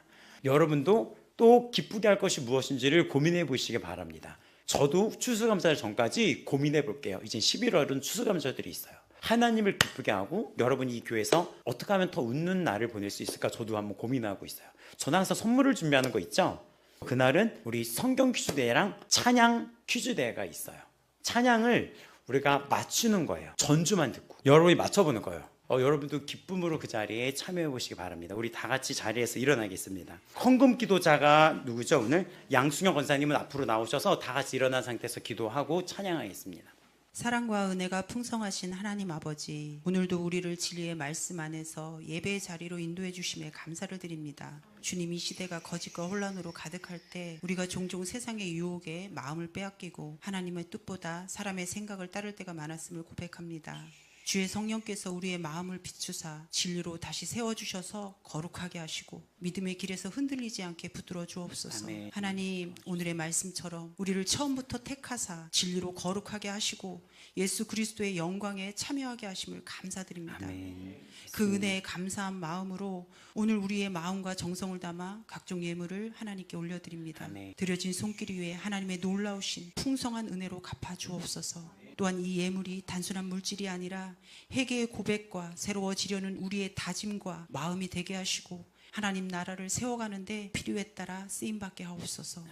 여러분도 또 기쁘게 할 것이 무엇인지를 고민해 보시기 바랍니다. 저도 추수감사절 전까지 고민해 볼게요. 이제 11월은 추수감사절이 있어요. 하나님을 기쁘게 하고 여러분이 이 교회에서 어떻게 하면 더 웃는 날을 보낼 수 있을까, 저도 한번 고민하고 있어요. 저는 항상 선물을 준비하는 거 있죠. 그날은 우리 성경 퀴즈대회랑 찬양 퀴즈대회가 있어요. 찬양을 우리가 맞추는 거예요. 전주만 듣고 여러분이 맞춰보는 거예요. 여러분도 기쁨으로 그 자리에 참여해 보시기 바랍니다. 우리 다 같이 자리에서 일어나겠습니다. 헌금 기도자가 누구죠? 오늘 양승영 권사님은 앞으로 나오셔서 다 같이 일어난 상태에서 기도하고 찬양하겠습니다. 사랑과 은혜가 풍성하신 하나님 아버지, 오늘도 우리를 진리의 말씀 안에서 예배의 자리로 인도해 주심에 감사를 드립니다. 주님, 이 시대가 거짓과 혼란으로 가득할 때 우리가 종종 세상의 유혹에 마음을 빼앗기고 하나님의 뜻보다 사람의 생각을 따를 때가 많았음을 고백합니다. 주의 성령께서 우리의 마음을 비추사 진리로 다시 세워주셔서 거룩하게 하시고 믿음의 길에서 흔들리지 않게 붙들어 주옵소서. 아멘. 하나님, 오늘의 말씀처럼 우리를 처음부터 택하사 진리로 거룩하게 하시고 예수 그리스도의 영광에 참여하게 하심을 감사드립니다. 아멘. 그 은혜에 감사한 마음으로 오늘 우리의 마음과 정성을 담아 각종 예물을 하나님께 올려드립니다. 아멘. 드려진 손길 위에 하나님의 놀라우신 풍성한 은혜로 갚아주옵소서. 또한 이 예물이 단순한 물질이 아니라 회개의 고백과 새로워지려는 우리의 다짐과 마음이 되게 하시고 하나님 나라를 세워가는데 필요에 따라 쓰임받게 하옵소서.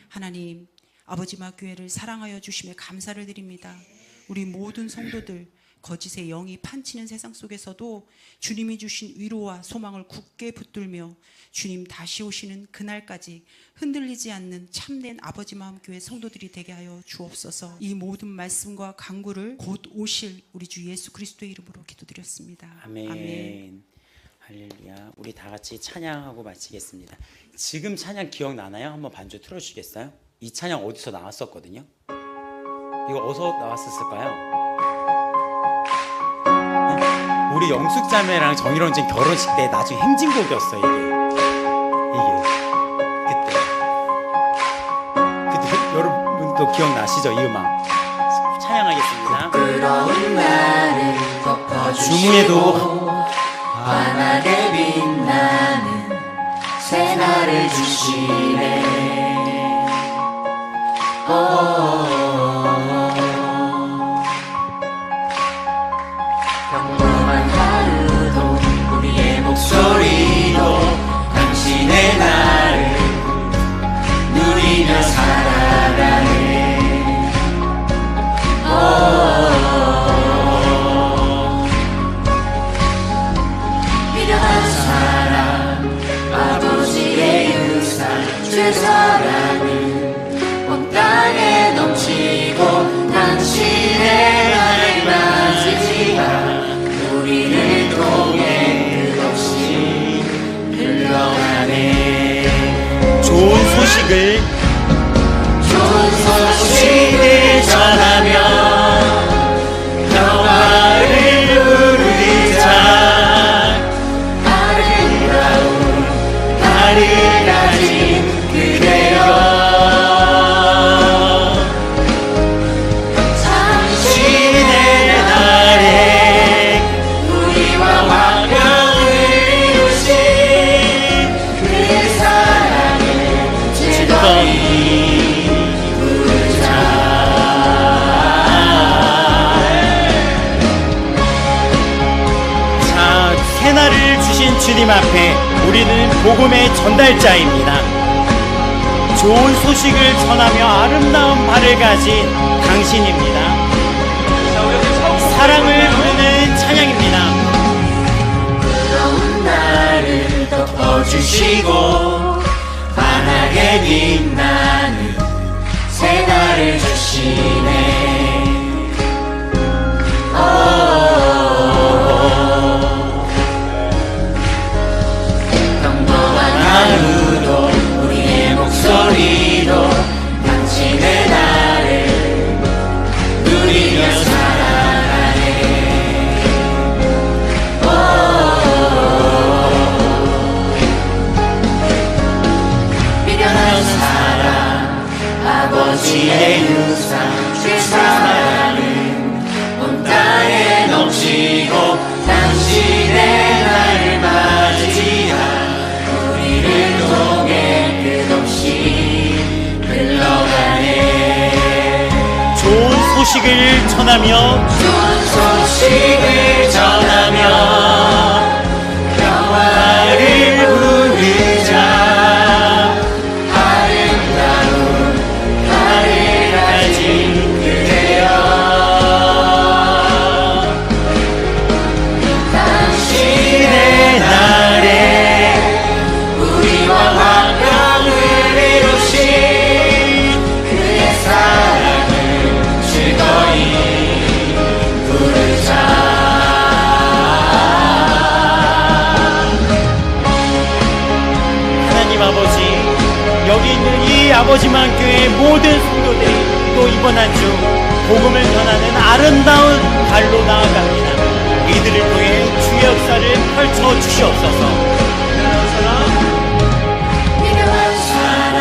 하나님 아버지마 교회를 사랑하여 주심에 감사를 드립니다. 우리 모든 성도들 거짓의 영이 판치는 세상 속에서도 주님이 주신 위로와 소망을 굳게 붙들며 주님 다시 오시는 그날까지 흔들리지 않는 참된 아버지 마음 교회 성도들이 되게 하여 주옵소서. 이 모든 말씀과 간구를 곧 오실 우리 주 예수 그리스도의 이름으로 기도드렸습니다. 아멘. 할렐루야. 우리 다 같이 찬양하고 마치겠습니다. 지금 찬양 기억나나요? 한번 반주 틀어주시겠어요? 이 찬양 어디서 나왔었거든요? 이거 어디서 나왔었을까요? 우리 영숙자매랑 정일원진 결혼식 때 나중에 행진곡이었어요. 그때 여러분도 기억나시죠? 이 음악 찬양하겠습니다. 부끄러운 나를 주무에도 덮어주시고 환하게 빛나는 새날을 주시네. 평범한 하루도 우리의 목소리도 당신의 나를 누리며 살아가네. 미련한 사랑 아버지의 유산 주 사랑은 온 땅에 넘치고 당신의 나를 맞으시라. 우리를 통해 끝없이 흘러가네. 좋은 소식을 전하며 평화를 부르자. 아름다운 달을 가진 그대여 당신의 날에 우리와 환경을 이루신 그의 사랑을 즐거이 자, 새날을 주신 주님 앞에 우리는 복음의 전달자입니다. 좋은 소식을 전하며 아름다운 발을 가진 당신입니다. 사랑을 부르는 찬양입니다. 부끄러운 나를 덮어주시고 환하게 빛나는 새날을 주시네. 평범한 하루도 우리의 목소리도 당신의 나를 누리며 살아가네. 미련한 사랑 아버지의 유산 주 사랑은 온 땅에 넘치고 당신의 날을 맞이하. 우리를 통해 끝없이 흘러가네. 좋은 소식을 전하며 좋은 소식을 전하며 평화를 부르자. 아름다운 달을 가진 그대여 당신의 날에 우리와 환경을 이루신 그의 사랑을 즐거이 부르자. 하나님 아버지, 여기 있는 이 아버지만 교회 모든 성도들이 또 이번 한 주 복음을 전하는 아름다운 발로 나아갑니다. 이들을 통해 주의 역사를 펼쳐 주시옵소서. 미련한 사랑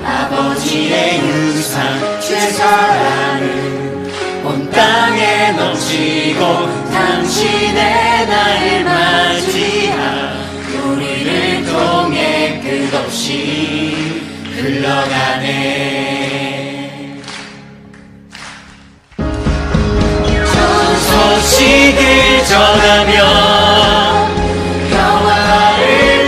아버지의 유산 주 사랑은 온 땅에 넘치고 당신의 날을 맞이하. 우리를 통해 끝없이 흘러가네. 좋은 소식을 전하며 평화를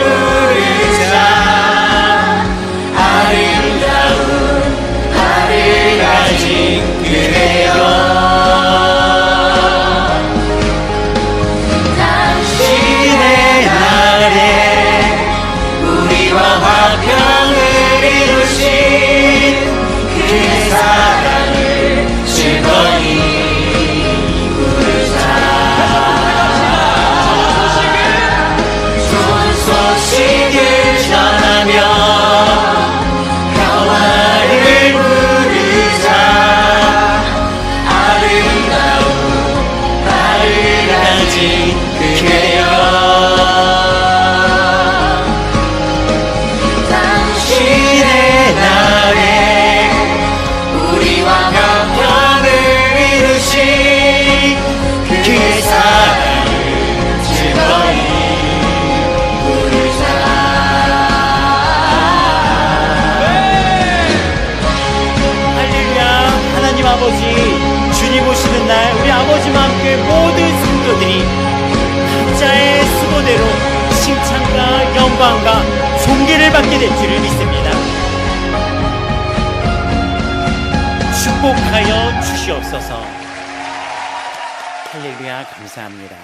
영광과 존귀를 받게 될 줄을 믿습니다. 축복하여 주시옵소서. 할렐루야. 감사합니다.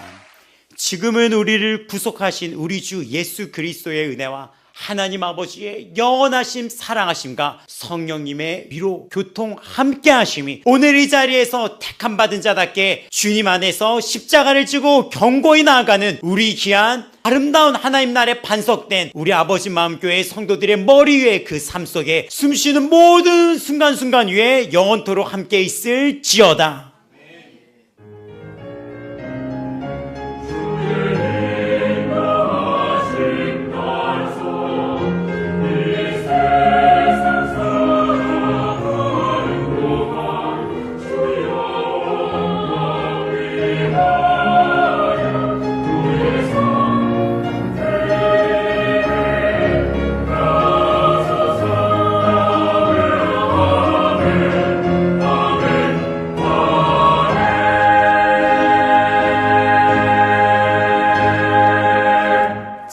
지금은 우리를 구속하신 우리 주 예수 그리스도의 은혜와 하나님 아버지의 영원하심, 사랑하심과 성령님의 위로, 교통, 함께 하심이 오늘 이 자리에서 택함 받은 자답게 주님 안에서 십자가를 지고 견고히 나아가는 우리 귀한 아름다운 하나님 나라에 반석된 우리 아버지 마음교회 성도들의 머리 위에 그 삶 속에 숨쉬는 모든 순간순간 위에 영원토록 함께 있을지어다.